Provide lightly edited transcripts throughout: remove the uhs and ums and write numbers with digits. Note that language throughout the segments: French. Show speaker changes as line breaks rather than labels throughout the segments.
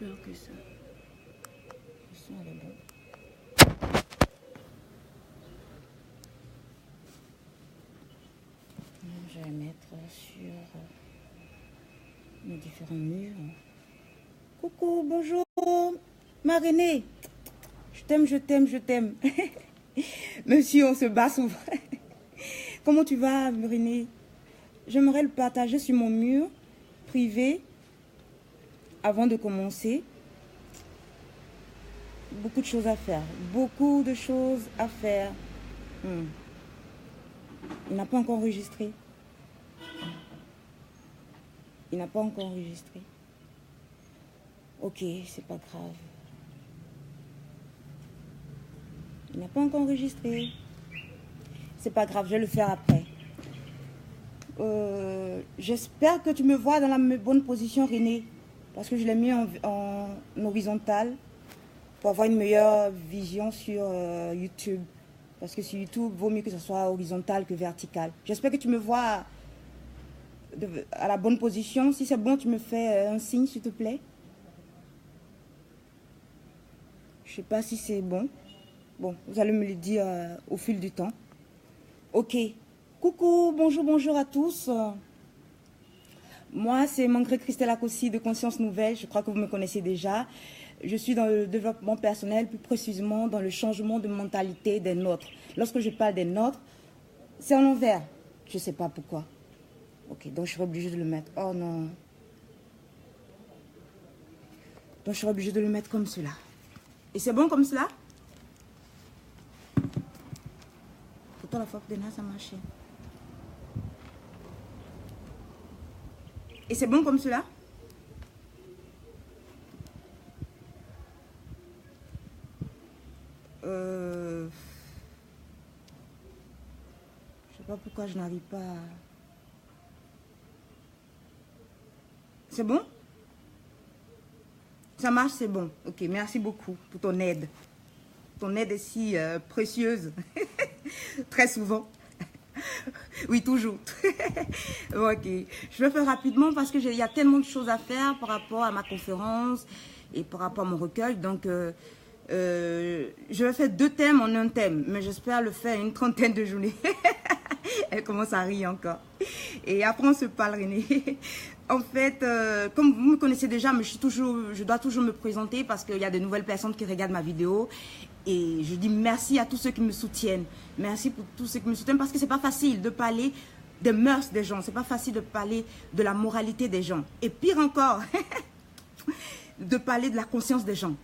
J'espère que ça... Le son est bon. Je vais mettre sur nos différents murs. Coucou, bonjour, Marinée. Je t'aime, je t'aime, je t'aime. Monsieur, on se bat souvent. Comment tu vas, Marinée? J'aimerais le partager sur mon mur privé avant de commencer. Beaucoup de choses à faire. Beaucoup de choses à faire. Il n'a pas encore enregistré. Il n'a pas encore enregistré. Ok, c'est pas grave. Il n'a pas encore enregistré. C'est pas grave, je vais le faire après. J'espère que tu me vois dans la bonne position, René. Parce que je l'ai mis en horizontal pour avoir une meilleure vision sur YouTube. Parce que sur YouTube, vaut mieux que ce soit horizontal que vertical. J'espère que tu me vois à la bonne position. Si c'est bon, tu me fais un signe, s'il te plaît. Je ne sais pas si c'est bon. Bon, vous allez me le dire au fil du temps. Ok. Coucou, bonjour à tous. Moi, c'est Mangré Christelle Akossi de Conscience Nouvelle. Je crois que vous me connaissez déjà. Je suis dans le développement personnel, plus précisément dans le changement de mentalité des nôtres. Lorsque je parle des nôtres, c'est en l'envers. Je ne sais pas pourquoi. Ok, donc je serai obligée de le mettre. Oh non. Donc je serai obligée de le mettre comme cela. Et c'est bon comme cela? Pourtant la fois que ça a marché. Et c'est bon comme cela? Je sais pas pourquoi je n'arrive pas à... C'est bon? Ça marche, c'est bon. Ok, merci beaucoup pour ton aide. Ton aide est si précieuse. Très souvent. Oui, toujours. Ok. Je vais faire rapidement parce qu'il y a tellement de choses à faire par rapport à ma conférence et par rapport à mon recueil. Donc, je vais faire 2 thèmes en un thème, mais j'espère le faire une 30aine de journées. Elle commence à rire encore. Et après, on se parle, René. En fait, comme vous me connaissez déjà, mais je dois toujours me présenter parce qu'il y a de nouvelles personnes qui regardent ma vidéo. Et je dis merci à tous ceux qui me soutiennent. Merci pour tous ceux qui me soutiennent parce que c'est pas facile de parler des mœurs des gens. C'est pas facile de parler de la moralité des gens. Et pire encore, de parler de la conscience des gens.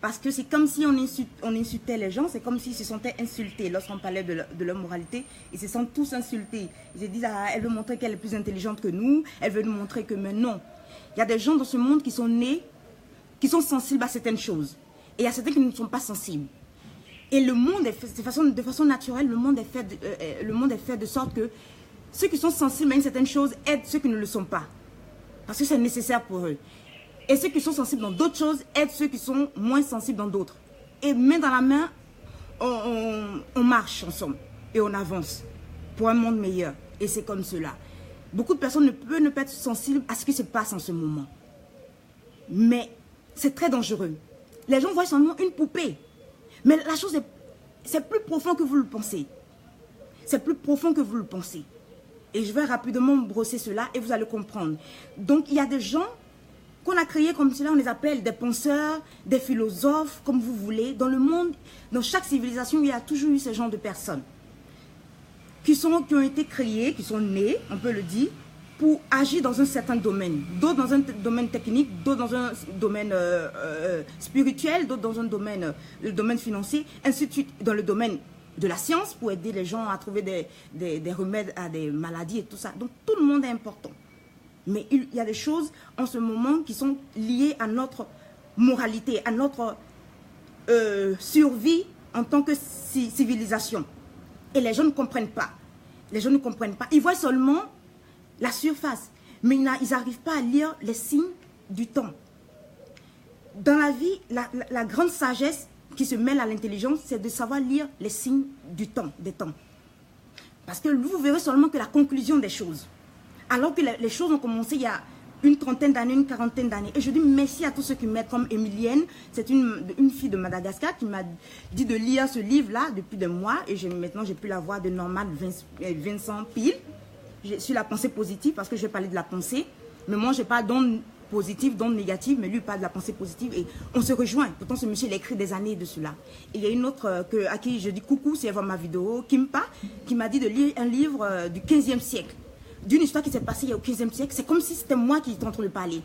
Parce que c'est comme si on insultait les gens, c'est comme s'ils se sentaient insultés lorsqu'on parlait de leur moralité. Ils se sentent tous insultés. Ils se disent, ah, elle veut montrer qu'elle est plus intelligente que nous, elle veut nous montrer que, mais non. Il y a des gens dans ce monde qui sont nés, qui sont sensibles à certaines choses. Et il y a certains qui ne sont pas sensibles. Et le monde est fait, de façon naturelle, le monde est fait de sorte que ceux qui sont sensibles à une certaine chose aident ceux qui ne le sont pas. Parce que c'est nécessaire pour eux. Et ceux qui sont sensibles dans d'autres choses aident ceux qui sont moins sensibles dans d'autres. Et main dans la main, on marche ensemble et on avance pour un monde meilleur. Et c'est comme cela. Beaucoup de personnes ne peuvent ne pas être sensibles à ce qui se passe en ce moment. Mais c'est très dangereux. Les gens voient seulement une poupée. Mais la chose c'est plus profond que vous le pensez. C'est plus profond que vous le pensez. Et je vais rapidement brosser cela et vous allez comprendre. Donc il y a des gens qu'on a créés comme cela, on les appelle des penseurs, des philosophes, comme vous voulez. Dans le monde, dans chaque civilisation, il y a toujours eu ce genre de personnes qui ont été créées, qui sont nées, on peut le dire, pour agir dans un certain domaine. D'autres dans un domaine technique, d'autres dans un domaine spirituel, d'autres dans un domaine, le domaine financier, ainsi de suite, dans le domaine de la science, pour aider les gens à trouver des remèdes à des maladies et tout ça. Donc tout le monde est important. Mais il y a des choses en ce moment qui sont liées à notre moralité, à notre survie en tant que civilisation. Et les gens ne comprennent pas. Les gens ne comprennent pas. Ils voient seulement la surface. Mais ils n'arrivent pas à lire les signes du temps. Dans la vie, la grande sagesse qui se mêle à l'intelligence, c'est de savoir lire les signes du temps, des temps. Parce que vous verrez seulement que la conclusion des choses. Alors que les choses ont commencé il y a une trentaine d'années, une quarantaine d'années. Et je dis merci à tous ceux qui m'aident, comme Emilienne, c'est une fille de Madagascar qui m'a dit de lire ce livre-là depuis des mois. Et maintenant, j'ai pu la voir de Norman Vincent Peale. Je suis la pensée positive parce que je vais parler de la pensée. Mais moi, je n'ai pas d'onde positive, d'onde négative, mais lui, il parle de la pensée positive. Et on se rejoint. Pourtant, ce monsieur, il a écrit des années de cela. Et il y a une autre à qui je dis coucou, si elle voit ma vidéo, Kimpa, qui m'a dit de lire un livre du 15e siècle. D'une histoire qui s'est passée au 15e siècle. C'est comme si c'était moi qui étais en train de parler.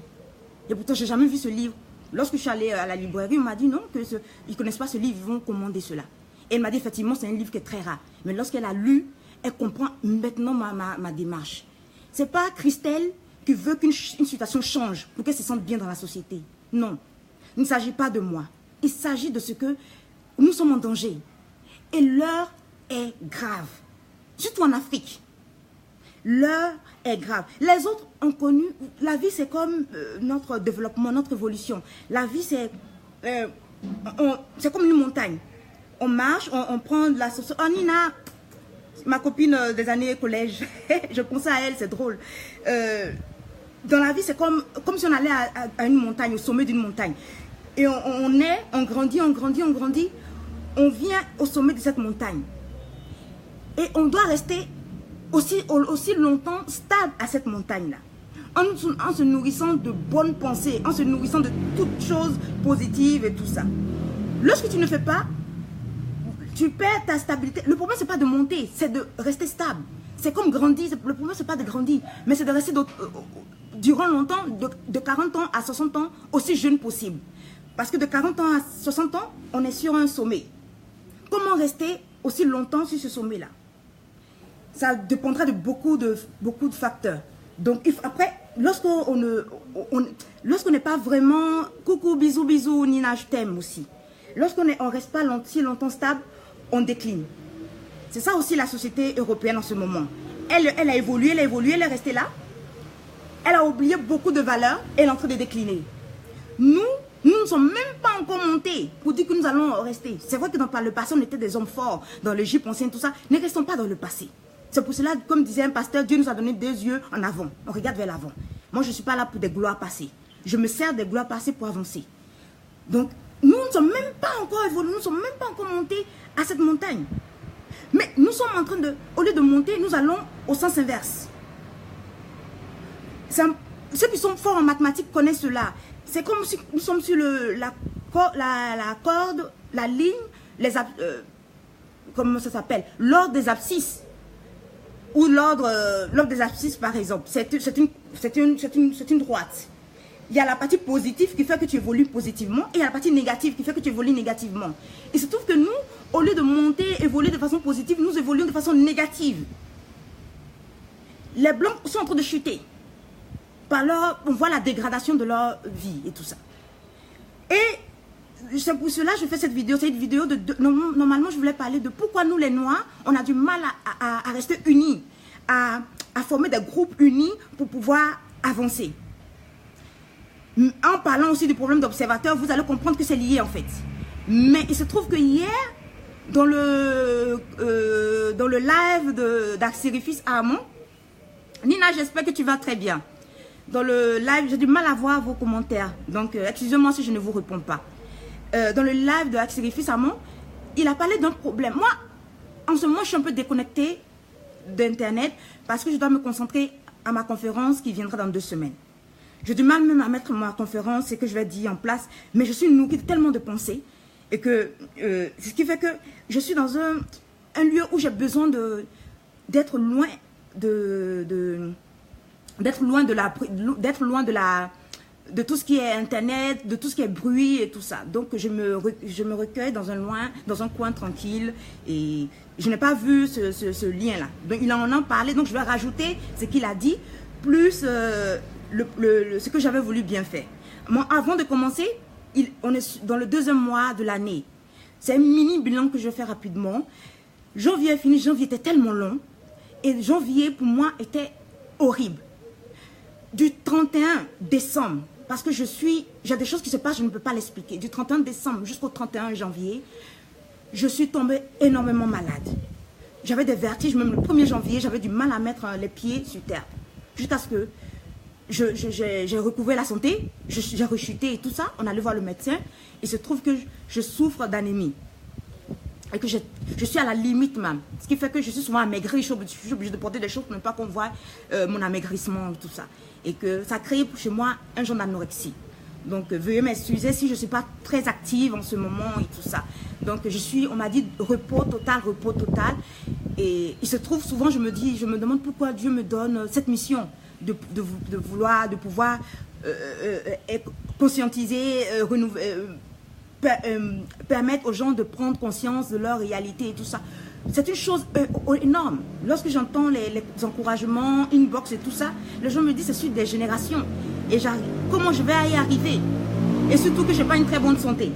Et pourtant, je n'ai jamais vu ce livre. Lorsque je suis allée à la librairie, on m'a dit non, ils ne connaissent pas ce livre, ils vont commander cela. Et elle m'a dit effectivement, c'est un livre qui est très rare. Mais lorsqu'elle a lu, elle comprend maintenant ma démarche. Ce n'est pas Christelle qui veut qu'une situation change pour qu'elle se sente bien dans la société. Non, il ne s'agit pas de moi. Il s'agit de ce que nous sommes en danger. Et l'heure est grave. Surtout en Afrique. L'heure est grave. Les autres ont connu, la vie c'est comme notre développement, notre évolution. La vie c'est comme une montagne. On marche, on prend de la sauce. Oh Nina, ma copine des années collège, je pensais à elle, c'est drôle. Dans la vie c'est comme si on allait à une montagne, au sommet d'une montagne. Et on grandit, on vient au sommet de cette montagne. Et on doit rester aussi longtemps stable à cette montagne-là. En se nourrissant de bonnes pensées, en se nourrissant de toutes choses positives et tout ça. Lorsque tu ne fais pas, tu perds ta stabilité. Le problème, ce n'est pas de monter, c'est de rester stable. C'est comme grandir. Le problème, ce n'est pas de grandir, mais c'est de rester durant longtemps, de 40 ans à 60 ans, aussi jeune possible. Parce que de 40 ans à 60 ans, on est sur un sommet. Comment rester aussi longtemps sur ce sommet-là? Ça dépendra de beaucoup de facteurs. Donc, après, lorsqu'on n'est pas vraiment coucou, bisous, bisous, Nina, je t'aime aussi. Lorsqu'on ne reste pas si longtemps stable, on décline. C'est ça aussi la société européenne en ce moment. Elle a évolué, elle est restée là. Elle a oublié beaucoup de valeurs, elle est en train de décliner. Nous ne sommes même pas encore montés pour dire que nous allons rester. C'est vrai que dans le passé, on était des hommes forts, dans l'Égypte ancienne, tout ça. Ne restons pas dans le passé. C'est pour cela, comme disait un pasteur, Dieu nous a donné 2 yeux en avant. On regarde vers l'avant. Moi, je ne suis pas là pour des gloires passées. Je me sers des gloires passées pour avancer. Donc, nous ne sommes même pas encore évolués, nous ne sommes même pas encore montés à cette montagne. Mais nous sommes en train de, au lieu de monter, nous allons au sens inverse. Ceux qui sont forts en mathématiques connaissent cela. C'est comme si nous sommes sur la corde, la ligne, comment ça s'appelle? L'ordre des abscisses. Ou l'ordre des abscisses, par exemple. C'est une droite. Il y a la partie positive qui fait que tu évolues positivement et il y a la partie négative qui fait que tu évolues négativement. Il se trouve que nous, au lieu de monter, évoluer de façon positive, nous évoluons de façon négative. Les blancs sont en train de chuter. On voit la dégradation de leur vie et tout ça. Et c'est pour cela que je fais cette vidéo. C'est une vidéo normalement, je voulais parler de pourquoi nous, les Noirs, on a du mal à rester unis, à former des groupes unis pour pouvoir avancer. En parlant aussi du problème d'observateur, vous allez comprendre que c'est lié en fait. Mais il se trouve que hier, dans le live d'Axirifis Armand, Nina, j'espère que tu vas très bien. Dans le live, j'ai du mal à voir vos commentaires. Donc, excusez-moi si je ne vous réponds pas. Dans le live de Axirifis Armand, il a parlé d'un problème. Moi, en ce moment, je suis un peu déconnectée d'Internet parce que je dois me concentrer à ma conférence qui viendra dans 2 semaines. J'ai du mal même à mettre ma conférence et que je vais dire en place, mais je suis nourrie de tellement de pensées et que ce qui fait que je suis dans un lieu où j'ai besoin d'être loin de tout ce qui est internet, de tout ce qui est bruit et tout ça. Donc je me recueille dans un coin tranquille et je n'ai pas vu ce lien-là. Donc il en a parlé, donc je vais rajouter ce qu'il a dit, plus ce que j'avais voulu bien faire. Moi, avant de commencer, on est dans le 2e mois de l'année. C'est un mini bilan que je fais rapidement. Janvier est fini, janvier était tellement long. Et janvier, pour moi, était horrible. Du 31 décembre, parce que j'ai des choses qui se passent, je ne peux pas l'expliquer. Du 31 décembre jusqu'au 31 janvier, je suis tombée énormément malade. J'avais des vertiges, même le 1er janvier, j'avais du mal à mettre les pieds sur terre. Jusqu'à ce que j'ai recouvert la santé, j'ai rechuté et tout ça. On allait voir le médecin. Il se trouve que je souffre d'anémie. Et que je suis à la limite même. Ce qui fait que je suis souvent amaigrie. Je suis obligée de porter des choses pour ne pas qu'on voit mon amaigrissement et tout ça. Et que ça crée chez moi un genre d'anorexie. Donc, veuillez m'excuser si je ne suis pas très active en ce moment et tout ça. Donc, on m'a dit repos total, repos total. Et il se trouve souvent, je me demande pourquoi Dieu me donne cette mission de pouvoir conscientiser, permettre aux gens de prendre conscience de leur réalité et tout ça. C'est une chose énorme. Lorsque j'entends les encouragements, inbox et tout ça, les gens me disent c'est sur des générations. Et comment je vais y arriver? Et surtout que je n'ai pas une très bonne santé.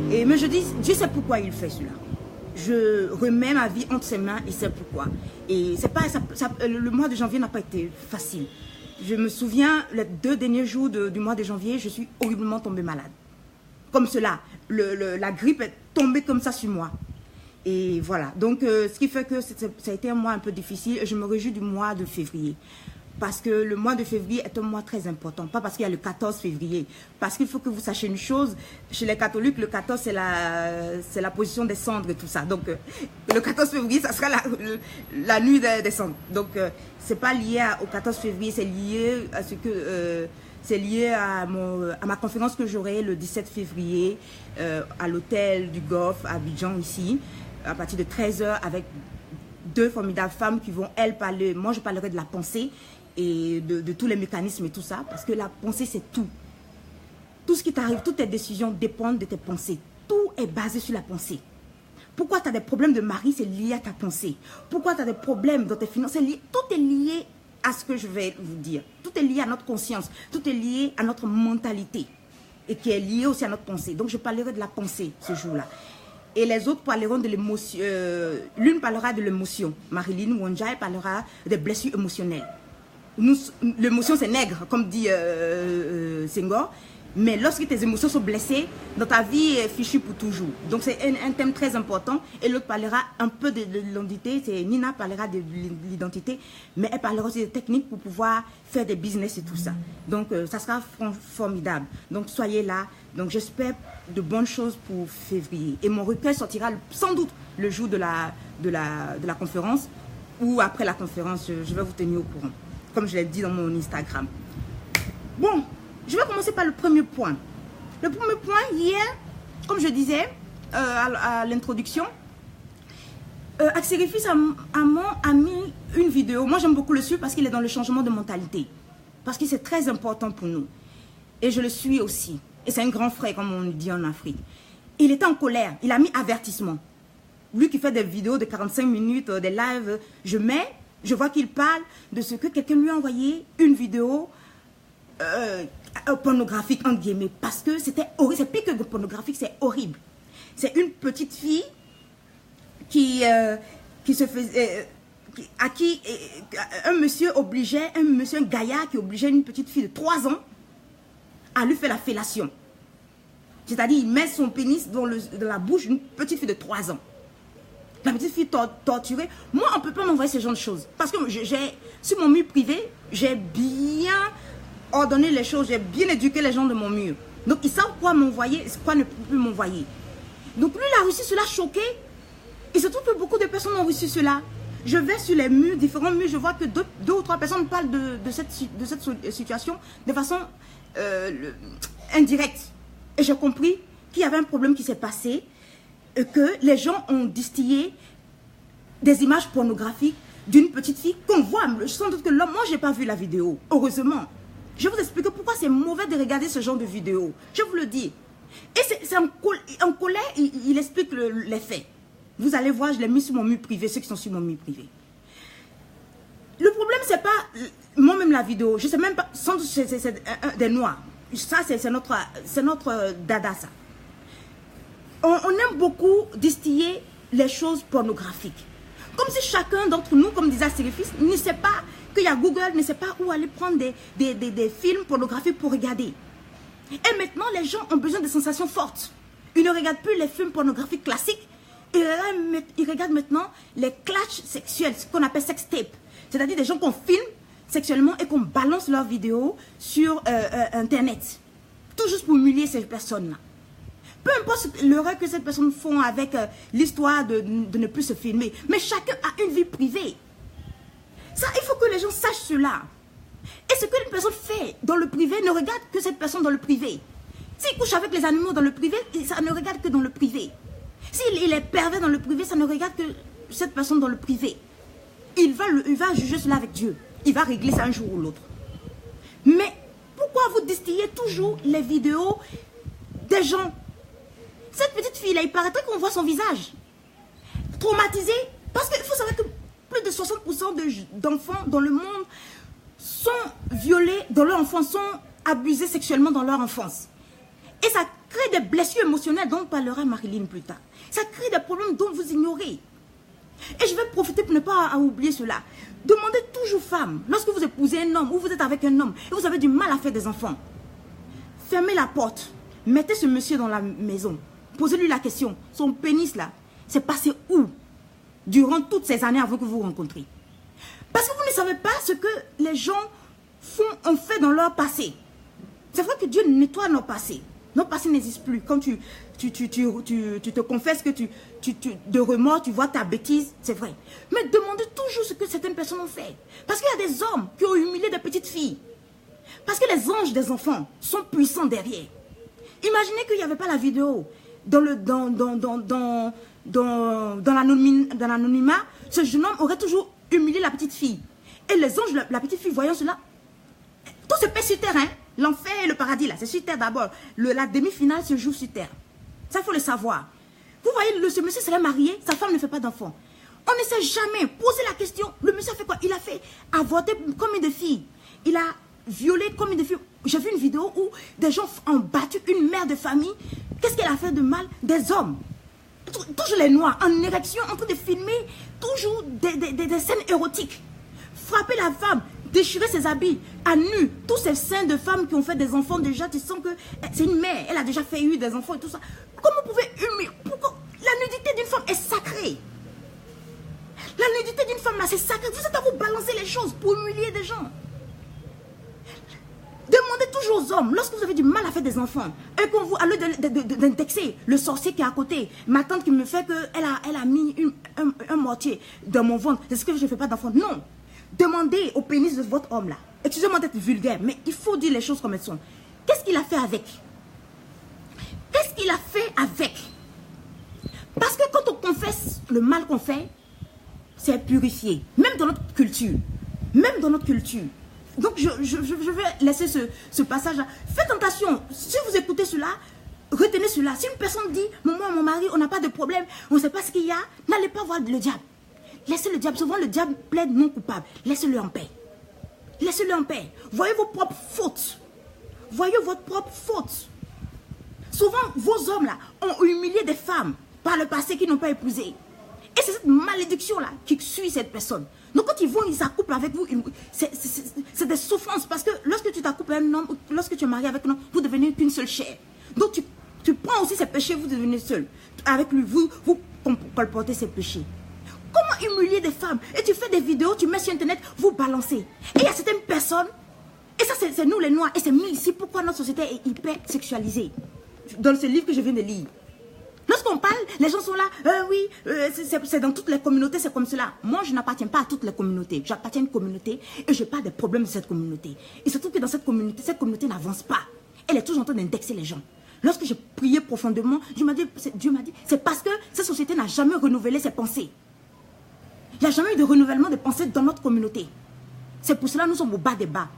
Mais je dis, Dieu sait pourquoi il fait cela. Je remets ma vie entre ses mains et c'est pourquoi. Et c'est pas, le mois de janvier n'a pas été facile. Je me souviens, les 2 derniers jours du mois de janvier, je suis horriblement tombée malade. Comme cela, la grippe est tombée comme ça sur moi. Et voilà, donc ce qui fait que ça a été un mois un peu difficile. Je me réjouis du mois de février. Parce que le mois de février est un mois très important. Pas parce qu'il y a le 14 février. Parce qu'il faut que vous sachiez une chose. Chez les catholiques, le 14, c'est la position des cendres et tout ça. Donc, le 14 février, ça sera la nuit des cendres. Donc, c'est pas lié au 14 février. C'est lié à ce que... c'est lié à ma conférence que j'aurai le 17 février à l'hôtel du Golfe à Abidjan ici. À partir de 13h avec 2 formidables femmes qui vont, elles, parler. Moi, je parlerai de la pensée et de tous les mécanismes et tout ça, parce que la pensée, c'est tout. Tout ce qui t'arrive, toutes tes décisions dépendent de tes pensées. Tout est basé sur la pensée. Pourquoi tu as des problèmes de mari, c'est lié à ta pensée. Pourquoi tu as des problèmes dans tes finances, tout est lié à ce que je vais vous dire. Tout est lié à notre conscience, tout est lié à notre mentalité et qui est lié aussi à notre pensée. Donc, je parlerai de la pensée ce jour-là. Et les autres parleront de l'émotion. L'une parlera de l'émotion. Marilyn Wonjai parlera des blessures émotionnelles. L'émotion, c'est nègre, comme dit Senghor. Mais lorsque tes émotions sont blessées, dans ta vie est fichue pour toujours. Donc, c'est un thème très important. Et l'autre parlera un peu de l'identité. Nina parlera de l'identité. Mais elle parlera aussi des techniques pour pouvoir faire des business et tout ça. Donc, ça sera formidable. Donc, soyez là. Donc, j'espère de bonnes choses pour février. Et mon recueil sortira sans doute le jour de la conférence. Ou après la conférence, je vais vous tenir au courant. Comme je l'ai dit dans mon Instagram. Bon. Je vais commencer par le premier point. Le premier point, hier, comme je disais à l'introduction, Axérifis a mis une vidéo. Moi, j'aime beaucoup le suivre parce qu'il est dans le changement de mentalité. Parce que c'est très important pour nous. Et je le suis aussi. Et c'est un grand frère, comme on dit en Afrique. Il était en colère. Il a mis avertissement. Lui qui fait des vidéos de 45 minutes, des lives, je vois qu'il parle de ce que quelqu'un lui a envoyé, une vidéo pornographique entre guillemets, parce que c'était horrible. C'est pire que pornographique, c'est horrible. C'est une petite fille qui se faisait à qui un gaillard qui obligeait une petite fille de 3 ans à lui faire la fellation. C'est-à-dire, il met son pénis dans la bouche d'une petite fille de 3 ans. La petite fille torturée. Moi, on ne peut pas m'envoyer ce genre de choses. Parce que sur mon mur privé, j'ai bien ordonné les choses, j'ai bien éduqué les gens de mon mur. Donc, ils savent quoi m'envoyer, quoi ne plus m'envoyer. Donc, lui, il a reçu cela choqué. Il se trouve que beaucoup de personnes ont reçu cela. Je vais sur les murs, différents murs, je vois que 2 ou 3 personnes parlent de cette situation de façon indirecte. Et j'ai compris qu'il y avait un problème qui s'est passé, que les gens ont distillé des images pornographiques d'une petite fille qu'on voit. Sans doute que là, moi, je n'ai pas vu la vidéo, heureusement. Je vais vous expliquer pourquoi c'est mauvais de regarder ce genre de vidéo. Je vous le dis. Et c'est en colère, il explique les faits. Vous allez voir, je l'ai mis sur mon mur privé, ceux qui sont sur mon mur privé. Le problème, c'est pas moi-même la vidéo. Je sais même pas, sans doute c'est des noirs. Ça, c'est notre dada, ça. On aime beaucoup distiller les choses pornographiques. Comme si chacun d'entre nous, comme disait Axérifis, ne sait pas qu'il y a Google, ne sait pas où aller prendre des films pornographiques pour regarder. Et maintenant, les gens ont besoin de sensations fortes. Ils ne regardent plus les films pornographiques classiques. Ils regardent maintenant les clashs sexuels, ce qu'on appelle sex tape. C'est-à-dire des gens qu'on filme sexuellement et qu'on balance leurs vidéos sur Internet. Tout juste pour humilier ces personnes-là. Peu importe l'erreur que ces personnes font avec l'histoire de ne plus se filmer. Mais chacun a une vie privée. Ça, il faut que les gens sachent cela. Et ce qu'une personne fait dans le privé ne regarde que cette personne dans le privé. S'il couche avec les animaux dans le privé, ça ne regarde que dans le privé. S'il est pervers dans le privé, ça ne regarde que cette personne dans le privé. Il va juger cela avec Dieu. Il va régler ça un jour ou l'autre. Mais pourquoi vous distillez toujours les vidéos des gens? Cette petite fille-là, il paraîtrait qu'on voit son visage. Traumatisée. Parce qu'il faut savoir que plus de 60% d'enfants dans le monde sont violés dans leur enfance, sont abusés sexuellement dans leur enfance. Et ça crée des blessures émotionnelles dont parlera Marilyn plus tard. Ça crée des problèmes dont vous ignorez. Et je vais profiter pour ne pas oublier cela. Demandez toujours femme, lorsque vous épousez un homme ou vous êtes avec un homme et vous avez du mal à faire des enfants, fermez la porte, mettez ce monsieur dans la maison, posez-lui la question, son pénis là, c'est passé où durant toutes ces années avant que vous vous rencontriez? Parce que vous ne savez pas ce que les gens ont fait dans leur passé. C'est vrai que Dieu nettoie nos passés. Nos passés n'existent plus. Quand tu te confesses que de remords, tu vois ta bêtise, c'est vrai. Mais demandez toujours ce que certaines personnes ont fait. Parce qu'il y a des hommes qui ont humilié des petites filles. Parce que les anges des enfants sont puissants derrière. Imaginez qu'il n'y avait pas la vidéo. Dans l'anonymat, ce jeune homme aurait toujours humilié la petite fille. Et les anges, la petite fille, voyant cela, tout se passe sur terre, hein. L'enfer et le paradis, là, c'est sur terre d'abord. La demi-finale se joue sur terre. Ça, il faut le savoir. Vous voyez, ce monsieur serait marié, sa femme ne fait pas d'enfant. On ne sait jamais. Posez la question. Le monsieur a fait quoi? Il a fait avorter combien de filles? Il a violé combien de filles? J'ai vu une vidéo où des gens ont battu une mère de famille. Qu'est-ce qu'elle a fait de mal? Des hommes. Toujours les noirs, en érection, en train de filmer toujours des scènes érotiques. Frapper la femme, déchirer ses habits à nu, tous ces seins de femmes qui ont fait des enfants déjà, tu sens que c'est une mère, elle a déjà fait des enfants et tout ça. Comment vous pouvez humilier? Pourquoi? La nudité d'une femme est sacrée. La nudité d'une femme là, c'est sacré. Vous êtes à vous balancer les choses pour humilier des gens. Demandez toujours aux hommes, lorsque vous avez du mal à faire des enfants, et qu'on vous, à lieu d'indexer le sorcier qui est à côté, ma tante qui me fait qu'elle a mis un mortier dans mon ventre, est-ce que je ne fais pas d'enfant? Non. Demandez au pénis de votre homme là. Excusez-moi d'être vulgaire, mais il faut dire les choses comme elles sont. Qu'est-ce qu'il a fait avec? Qu'est-ce qu'il a fait avec? Parce que quand on confesse le mal qu'on fait, c'est purifié. Même dans notre culture. Même dans notre culture. Donc je vais laisser ce passage-là. Faites attention. Si vous écoutez cela, retenez cela. Si une personne dit, moi, mon mari, on n'a pas de problème, on ne sait pas ce qu'il y a, n'allez pas voir le diable. Laissez le diable. Souvent, le diable plaide non coupable. Laissez-le en paix. Laissez-le en paix. Voyez vos propres fautes. Voyez votre propre faute. Souvent, vos hommes-là ont humilié des femmes par le passé qu'ils n'ont pas épousées. Et c'est cette malédiction-là qui suit cette personne. Donc, quand ils s'accouplent avec vous, c'est des souffrances. Parce que lorsque tu t'accouples avec un homme, lorsque tu es marié avec un homme, vous devenez qu'une seule chair. Donc, tu prends aussi ses péchés, vous devenez seul. Avec lui, vous colportez ses péchés. Comment humilier des femmes? Et tu fais des vidéos, tu mets sur Internet, vous balancez. Et il y a certaines personnes, et ça c'est nous les Noirs, et c'est mis ici, pourquoi notre société est hyper sexualisée. Dans ce livre que je viens de lire. Lorsqu'on parle, les gens sont là, oui, c'est dans toutes les communautés, c'est comme cela. Moi, je n'appartiens pas à toutes les communautés. J'appartiens à une communauté et je parle des problèmes de cette communauté. Et surtout que dans cette communauté n'avance pas. Elle est toujours en train d'indexer les gens. Lorsque j'ai prié profondément, Dieu m'a dit, c'est parce que cette société n'a jamais renouvelé ses pensées. Il n'y a jamais eu de renouvellement de pensées dans notre communauté. C'est pour cela que nous sommes au bas des bas.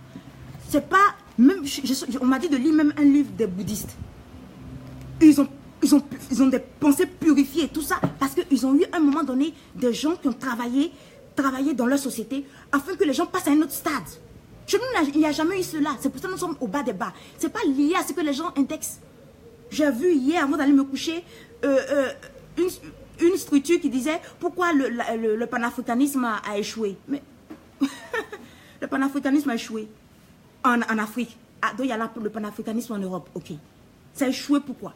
C'est pas, même, on m'a dit de lire même un livre des bouddhistes. Ils ont des pensées purifiées, tout ça, parce qu'ils ont eu à un moment donné des gens qui ont travaillé dans leur société afin que les gens passent à un autre stade. Chez nous, il n'y a jamais eu cela. C'est pour ça que nous sommes au bas des bas. Ce n'est pas lié à ce que les gens indexent. J'ai vu hier, avant d'aller me coucher, une structure qui disait pourquoi le panafricanisme a échoué. Mais le panafricanisme a échoué en Afrique. Ah, donc il y a le panafricanisme en Europe. Ok. Ça a échoué pourquoi?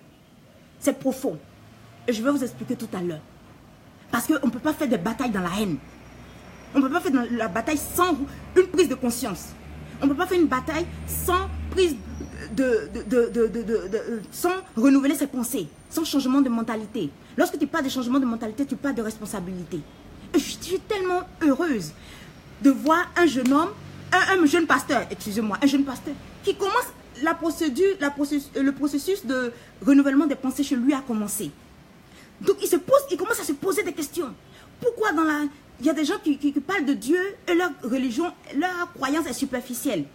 C'est profond. Et je vais vous expliquer tout à l'heure. Parce qu'on ne peut pas faire des batailles dans la haine. On ne peut pas faire la bataille sans une prise de conscience. On ne peut pas faire une bataille sans prise sans renouveler ses pensées, sans changement de mentalité. Lorsque tu parles de changement de mentalité, tu parles de responsabilité. Et je suis tellement heureuse de voir un jeune homme, un jeune pasteur, excusez-moi, un jeune pasteur qui commence le processus de renouvellement des pensées chez lui a commencé. Donc il commence à se poser des questions. Pourquoi il y a des gens qui parlent de Dieu et leur religion, leur croyance est superficielle.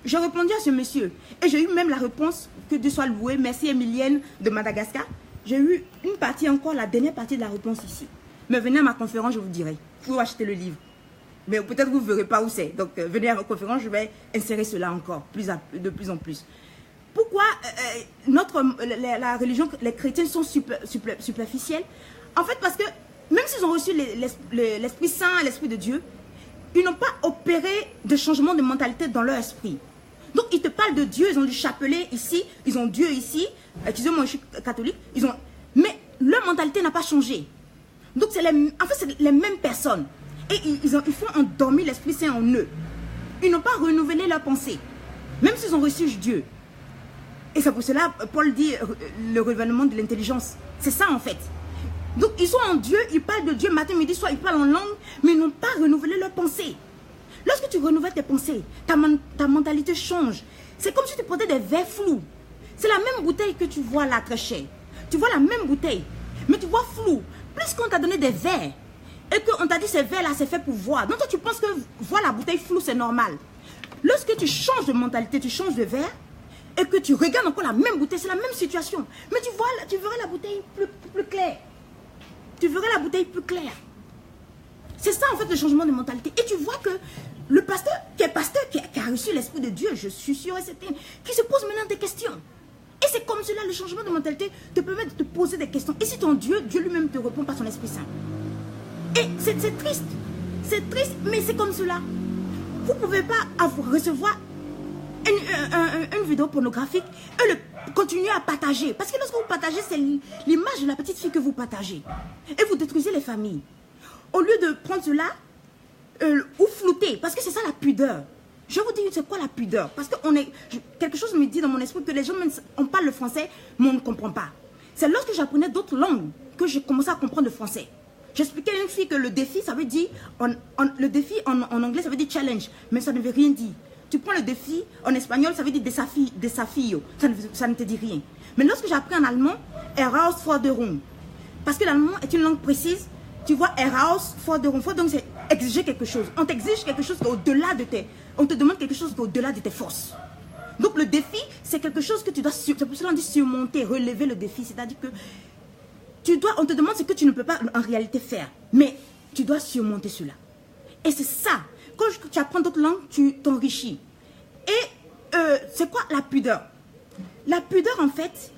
J'ai répondu à ce monsieur et j'ai eu même la réponse, que Dieu soit loué, merci Emilienne de Madagascar. J'ai eu une partie encore, la dernière partie de la réponse ici. Mais venez à ma conférence, je vous dirai. Il faut acheter le livre. Mais peut-être vous ne verrez pas où c'est. Donc venez à ma conférence, je vais insérer cela encore, de plus en plus. Pourquoi la religion, les chrétiens sont superficiels? En fait, parce que même s'ils ont reçu l'Esprit Saint, l'Esprit de Dieu, ils n'ont pas opéré de changement de mentalité dans leur esprit. Donc, ils te parlent de Dieu, ils ont du chapelet ici, ils ont Dieu ici. Excusez-moi, je suis catholique. Mais leur mentalité n'a pas changé. Donc, c'est les mêmes personnes. Et ils font endormir l'Esprit Saint en eux. Ils n'ont pas renouvelé leur pensée. Même s'ils ont reçu Dieu. Et c'est pour cela, Paul dit le renouvellement de l'intelligence. C'est ça, en fait. Donc, ils sont en Dieu, ils parlent de Dieu matin, midi, soir, ils parlent en langue, mais ils n'ont pas renouvelé leur pensée. Lorsque tu renouvelles tes pensées, ta mentalité change. C'est comme si tu portais des verres flous. C'est la même bouteille que tu vois là, très chère. Tu vois la même bouteille, mais tu vois flou. Plus qu'on t'a donné des verres, et qu'on t'a dit ces verres-là, c'est fait pour voir. Donc, toi, tu penses que voir la bouteille floue, c'est normal. Lorsque tu changes de mentalité, tu changes de verre, et que tu regardes encore la même bouteille, c'est la même situation. Mais tu verras la bouteille plus claire. Tu verras la bouteille plus claire. C'est ça en fait le changement de mentalité. Et tu vois que le pasteur, qui a reçu l'Esprit de Dieu, je suis sûre et certaine, qui se pose maintenant des questions. Et c'est comme cela, le changement de mentalité te permet de te poser des questions. Et si ton Dieu, Dieu lui-même te répond par son Esprit Saint. Et c'est triste. C'est triste, mais c'est comme cela. Vous ne pouvez pas recevoir une vidéo pornographique et continuer à partager. Parce que lorsque vous partagez, c'est l'image de la petite fille que vous partagez. Et vous détruisez les familles. Au lieu de prendre cela ou flouter, parce que c'est ça la pudeur. Je vous dis, c'est quoi la pudeur? Parce que quelque chose me dit dans mon esprit que les gens, on parle le français, mais on ne comprend pas. C'est lorsque j'apprenais d'autres langues que j'ai commencé à comprendre le français. J'expliquais à une fille que le défi, ça veut dire, le défi en anglais, ça veut dire challenge, mais ça ne veut rien dire. Tu prends le défi, en espagnol, ça veut dire desafio. Ça ne te dit rien. Mais lorsque j'ai appris en allemand, Herausforderung, parce que l'allemand est une langue précise, tu vois, Herausforderung, donc c'est exiger quelque chose. On t'exige quelque chose qui est au-delà de on te demande quelque chose qui est au-delà de tes forces. Donc le défi, c'est quelque chose que tu dois, c'est pour cela on dit surmonter, relever le défi. C'est-à-dire que on te demande ce que tu ne peux pas en réalité faire. Mais tu dois surmonter cela. Et c'est ça. Quand tu apprends d'autres langues, tu t'enrichis. Et c'est quoi la pudeur? La pudeur, en fait,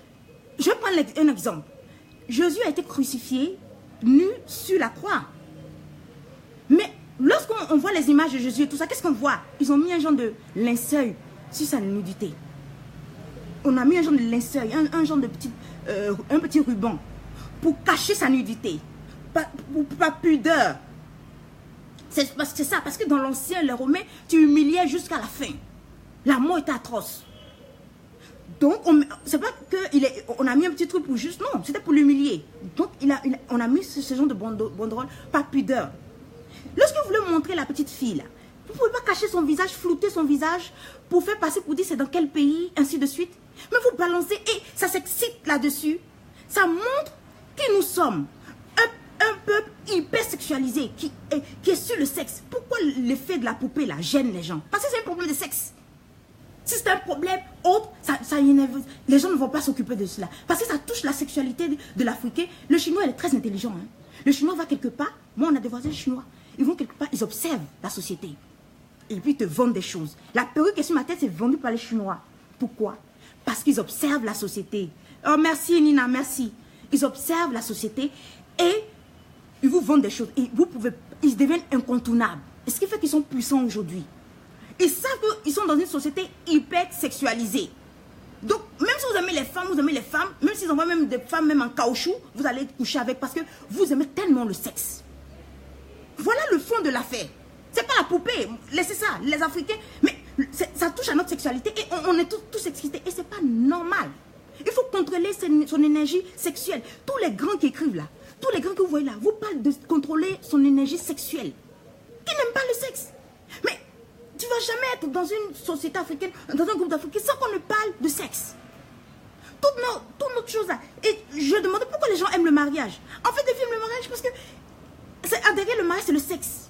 je vais prendre un exemple. Jésus a été crucifié nu sur la croix. Mais lorsqu'on voit les images de Jésus et tout ça, qu'est-ce qu'on voit? Ils ont mis un genre de linceul sur sa nudité. On a mis un genre de linceul, un genre de un petit ruban pour cacher sa nudité. Pas pudeur. C'est ça, parce que dans l'ancien, les Romains, tu humiliais jusqu'à la fin. La mort était atroce. Donc, c'est pas qu'on a mis un petit truc pour juste, non, c'était pour l'humilier. Donc, on a mis ce genre de banderole, pas pudeur. Lorsque vous voulez montrer la petite fille, là, vous ne pouvez pas cacher son visage, flouter son visage, pour faire passer, pour dire c'est dans quel pays, ainsi de suite. Mais vous balancez et ça s'excite là-dessus. Ça montre qui nous sommes. Un peuple hyper sexualisé qui est sur le sexe. Pourquoi l'effet de la poupée là gêne les gens? Parce que c'est un problème de sexe. Si c'est un problème autre, les gens ne vont pas s'occuper de cela. Parce que ça touche la sexualité de l'Africain. Le Chinois, il est très intelligent. Hein. Le Chinois va quelque part. Moi, on a des voisins chinois. Ils vont quelque part, ils observent la société. Et puis, ils te vendent des choses. La perruque qui est sur ma tête, c'est vendue par les Chinois. Pourquoi? Parce qu'ils observent la société. Oh, merci Nina, merci. Ils observent la société et ils vous vendent des choses. Et ils deviennent incontournables. Et ce qui fait qu'ils sont puissants aujourd'hui. Ils savent qu'ils sont dans une société hyper sexualisée. Donc, même si vous aimez les femmes, même s'ils envoient même des femmes même en caoutchouc, vous allez coucher avec parce que vous aimez tellement le sexe. Voilà le fond de l'affaire. C'est pas la poupée, laissez ça, les Africains. Mais ça touche à notre sexualité et on est tous excités. Et c'est pas normal. Il faut contrôler son énergie sexuelle. Tous les grands qui écrivent là, tous les grands que vous voyez là, vous parlent de contrôler son énergie sexuelle. Qui n'aime pas le sexe? Mais tu vas jamais être dans une société africaine, dans un groupe d'Africains, sans qu'on ne parle de sexe. Toute notre chose là. Et je demandais pourquoi les gens aiment le mariage. En fait, ils aiment le mariage parce que derrière le mariage, c'est le sexe.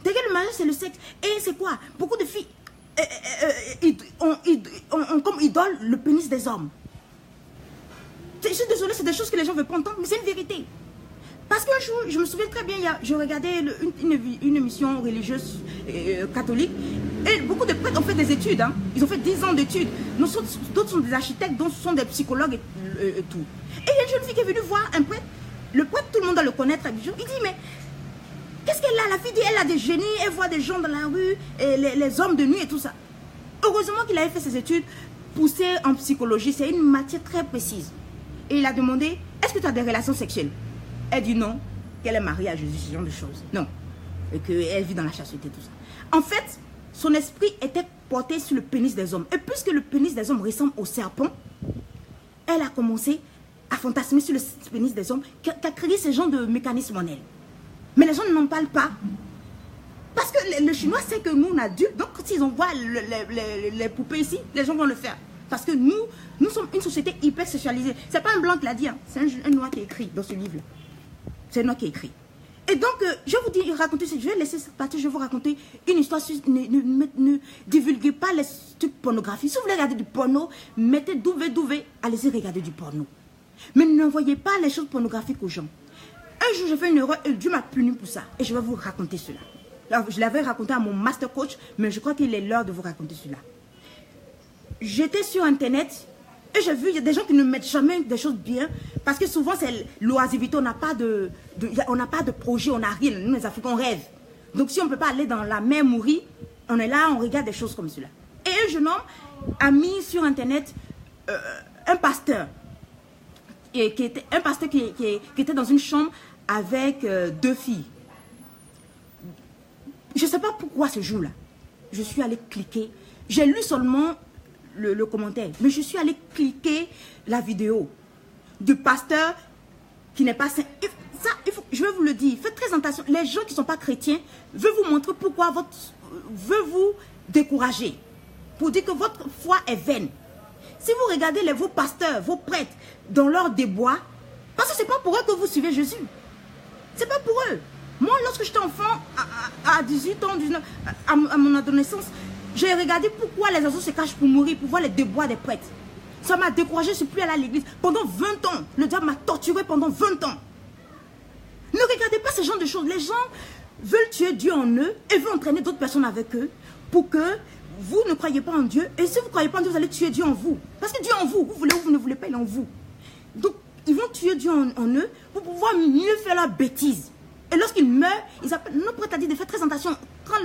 Derrière le mariage, c'est le sexe. Et c'est quoi? Beaucoup de filles ont comme idole le pénis des hommes. Je suis désolée, c'est des choses que les gens ne veulent pas entendre, mais c'est une vérité. Parce qu'un jour, je me souviens très bien, je regardais une émission religieuse catholique, et beaucoup de prêtres ont fait des études. Hein. Ils ont fait 10 ans d'études. D'autres sont des architectes, d'autres sont des psychologues et tout. Et il y a une jeune fille qui est venue voir un prêtre. Le prêtre, tout le monde doit le connaître. Il dit, mais qu'est-ce qu'elle a? La fille dit, elle a des génies, elle voit des gens dans la rue, et les hommes de nuit et tout ça. Heureusement qu'il avait fait ses études poussées en psychologie. C'est une matière très précise. Et il a demandé, est-ce que tu as des relations sexuelles? Elle dit non, qu'elle est mariée à Jésus, ce genre de choses. Non. Et qu'elle vit dans la chasteté, tout ça. En fait, son esprit était porté sur le pénis des hommes. Et puisque le pénis des hommes ressemble au serpent, elle a commencé à fantasmer sur le pénis des hommes, qui a créé ce genre de mécanisme en elle. Mais les gens n'en parlent pas. Parce que le Chinois sait que nous, on adultes, donc s'ils envoient les poupées ici, les gens vont le faire. Parce que nous sommes une société hyper sexualisée. C'est pas un blanc qui l'a dit, hein. C'est un noir qui a écrit dans ce livre. C'est un noir qui a écrit. Et donc, je vais vous raconter, je vais laisser cette partie, je vais vous raconter une histoire. Ne divulguez pas les trucs pornographiques. Si vous voulez regarder du porno, mettez douvé, allez-y regarder du porno. Mais n'envoyez pas les choses pornographiques aux gens. Un jour, j'ai fait une erreur et Dieu m'a puni pour ça. Et je vais vous raconter cela. Alors, je l'avais raconté à mon master coach, mais je crois qu'il est l'heure de vous raconter cela. J'étais sur Internet et j'ai vu des gens qui ne mettent jamais des choses bien parce que souvent c'est l'oisivité, on n'a pas de projet, on n'a rien. Nous les Africains on rêve. Donc si on ne peut pas aller dans la mer mourir, on est là, on regarde des choses comme cela. Et un jeune homme a mis sur Internet un pasteur qui était dans une chambre avec 2 filles. Je ne sais pas pourquoi ce jour-là, je suis allée cliquer. J'ai lu seulement le commentaire, mais je suis allée cliquer la vidéo du pasteur qui n'est pas saint. Ça, je vais vous le dire, faites très attention. Les gens qui ne sont pas chrétiens veulent vous montrer pourquoi veut vous décourager, pour dire que votre foi est vaine. Si vous regardez vos pasteurs, vos prêtres dans leur débois, parce que ce n'est pas pour eux que vous suivez Jésus. Ce n'est pas pour eux. Moi, lorsque j'étais enfant, à 18 ans, 19, à mon adolescence, j'ai regardé pourquoi les oiseaux se cachent pour mourir, pour voir les débois des prêtres. Ça m'a découragé, je ne suis plus allée à l'église. Pendant 20 ans, le diable m'a torturé pendant 20 ans. Ne regardez pas ce genre de choses. Les gens veulent tuer Dieu en eux et veulent entraîner d'autres personnes avec eux pour que vous ne croyez pas en Dieu. Et si vous ne croyez pas en Dieu, vous allez tuer Dieu en vous. Parce que Dieu est en vous. Vous voulez ou vous ne voulez pas, il est en vous. Donc, ils vont tuer Dieu en eux pour pouvoir mieux faire leurs bêtises. Et lorsqu'ils meurent, ils appellent, notre prêtre a dit de faire très attention.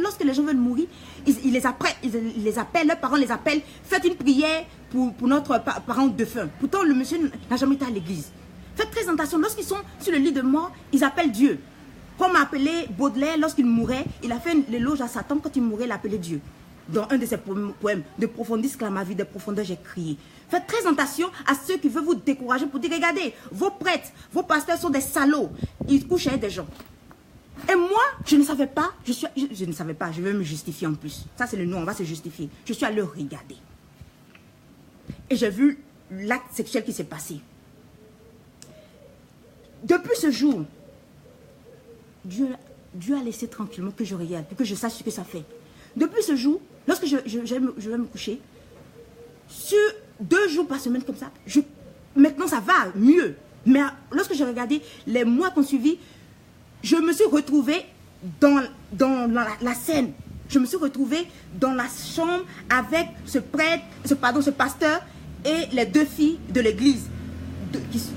Lorsque les gens veulent mourir, ils les appellent, leurs parents les appellent. Faites une prière pour notre parent défunt. Pourtant, le monsieur n'a jamais été à l'église. Faites très attention. Lorsqu'ils sont sur le lit de mort, ils appellent Dieu. Comme a appelé Baudelaire lorsqu'il mourait, il a fait l'éloge à Satan. Quand il mourait, il appelait Dieu. Dans un de ses poèmes, de profondis clame ma vie, de profondeur j'ai crié. Faites très attention à ceux qui veulent vous décourager pour dire, regardez, vos prêtres, vos pasteurs sont des salauds. Ils couchent avec des gens. Et moi, je ne savais pas, je ne savais pas, je vais me justifier en plus. Ça, c'est le nom, on va se justifier. Je suis allée regarder. Et j'ai vu l'acte sexuel qui s'est passé. Depuis ce jour, Dieu a laissé tranquillement que je regarde, pour que je sache ce que ça fait. Depuis ce jour, lorsque je vais me coucher, sur 2 jours par semaine comme ça, maintenant ça va mieux. Mais lorsque j'ai regardé les mois qu'on suivi, je me suis retrouvée dans la scène. Je me suis retrouvée dans la chambre avec ce prêtre, ce pasteur et les 2 filles de l'église.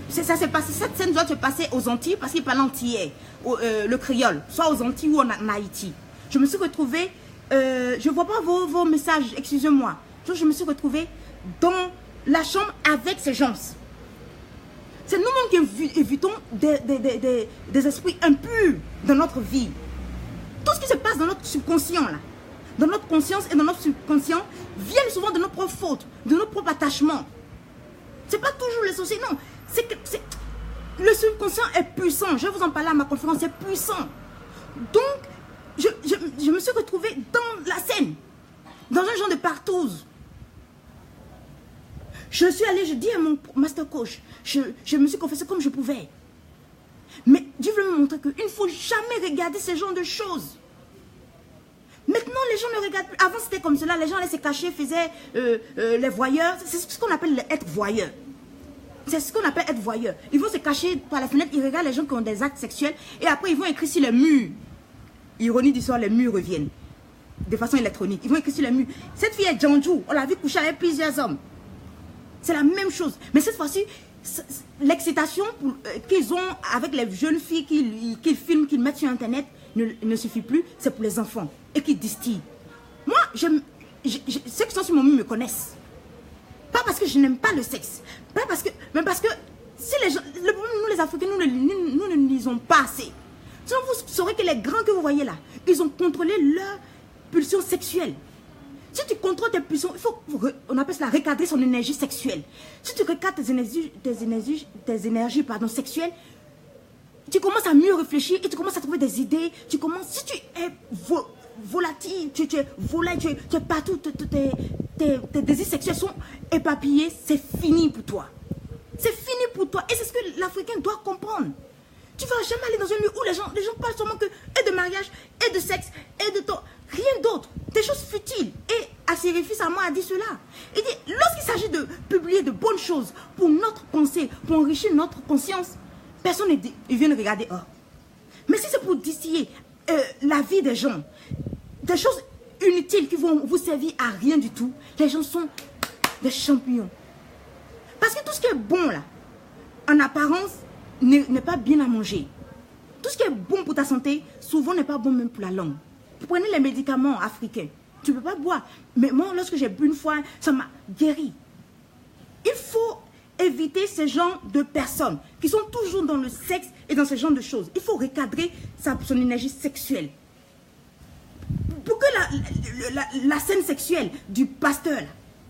Cette scène doit se passer aux Antilles parce qu'ils parlent antillais, le créole, soit aux Antilles ou en Haïti. Je me suis retrouvée, je ne vois pas vos messages, excusez-moi. Je me suis retrouvée dans la chambre avec ces gens. C'est nous-mêmes qui évitons des esprits impurs dans notre vie. Tout ce qui se passe dans notre subconscient, là, dans notre conscience et dans notre subconscient, viennent souvent de nos propres fautes, de nos propres attachements. Ce n'est pas toujours les sociétés, non. Le subconscient est puissant. Je vais vous en parler à ma conférence, c'est puissant. Donc, je me suis retrouvée dans la scène, dans un genre de partouze. Je suis allée, je dis à mon master coach, je me suis confessée comme je pouvais. Mais Dieu veut me montrer qu'il ne faut jamais regarder ce genre de choses. Maintenant, les gens ne regardent plus. Avant, c'était comme cela. Les gens allaient se cacher, faisaient les voyeurs. C'est ce qu'on appelle être voyeur. C'est ce qu'on appelle être voyeur. Ils vont se cacher par la fenêtre, ils regardent les gens qui ont des actes sexuels et après, ils vont écrire sur les murs. Ironie du sort, les murs reviennent. De façon électronique. Ils vont écrire sur les murs. Cette fille est Janju. On l'a vu coucher avec plusieurs hommes. C'est la même chose. Mais cette fois-ci, l'excitation qu'ils ont avec les jeunes filles qu'ils filment, qu'ils mettent sur Internet ne suffit plus. C'est pour les enfants. Et qui distillent. Moi, ceux qui sont sur mon mur me connaissent. Pas parce que je n'aime pas le sexe. Pas parce que, mais parce que si les gens, le problème, nous les Africains, nous ne lisons pas assez. Sinon, vous saurez que les grands que vous voyez là, ils ont contrôlé leur pulsion sexuelle. Si tu contrôles tes pulsions, il faut, on appelle cela recadrer son énergie sexuelle. Si tu recadres tes énergies sexuelles, tu commences à mieux réfléchir et tu commences à trouver des idées. Si tu es volatile, tu es volaille, tu es partout, tes désirs sexuels sont éparpillés, c'est fini pour toi. C'est fini pour toi. Et c'est ce que l'Africain doit comprendre. Tu ne vas jamais aller dans un lieu où les gens parlent seulement que et de mariage, et de sexe, et de temps. Rien d'autre. Des choses futiles. Et Assyrifis à moi a dit cela. Il dit, lorsqu'il s'agit de publier de bonnes choses pour notre pensée, pour enrichir notre conscience, personne ne dit, ils viennent regarder. Oh. Mais si c'est pour distiller la vie des gens, des choses inutiles qui vont vous servir à rien du tout, les gens sont des champignons. Parce que tout ce qui est bon là, en apparence, n'est pas bien à manger. Tout ce qui est bon pour ta santé, souvent n'est pas bon même pour la langue. Vous prenez les médicaments africains, tu ne peux pas boire. Mais moi, lorsque j'ai bu une fois, ça m'a guéri. Il faut éviter ce genre de personnes qui sont toujours dans le sexe et dans ce genre de choses. Il faut recadrer son énergie sexuelle. Pour que la scène sexuelle du pasteur là,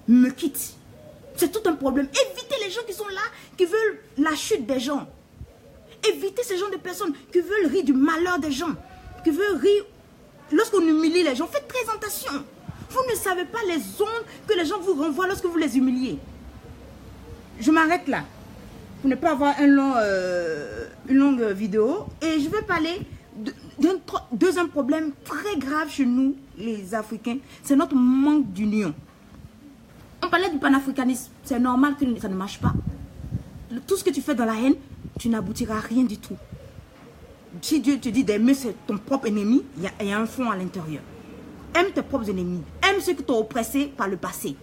me quitte, c'est tout un problème. Évitez les gens qui sont là, qui veulent la chute des gens. Évitez ce genre de personnes qui veulent rire du malheur des gens, qui veulent rire lorsqu'on humilie les gens. Faites très attention. Vous ne savez pas les ondes que les gens vous renvoient lorsque vous les humiliez. Je m'arrête là pour ne pas avoir une longue vidéo. Et je vais parler d'un deuxième problème très grave chez nous, les Africains. C'est notre manque d'union. On parlait du panafricanisme. C'est normal que ça ne marche pas. Tout ce que tu fais dans la haine, tu n'aboutiras à rien du tout. Si Dieu te dit d'aimer ton propre ennemi, il y a un fond à l'intérieur. Aime tes propres ennemis. Aime ceux qui t'ont oppressé par le passé.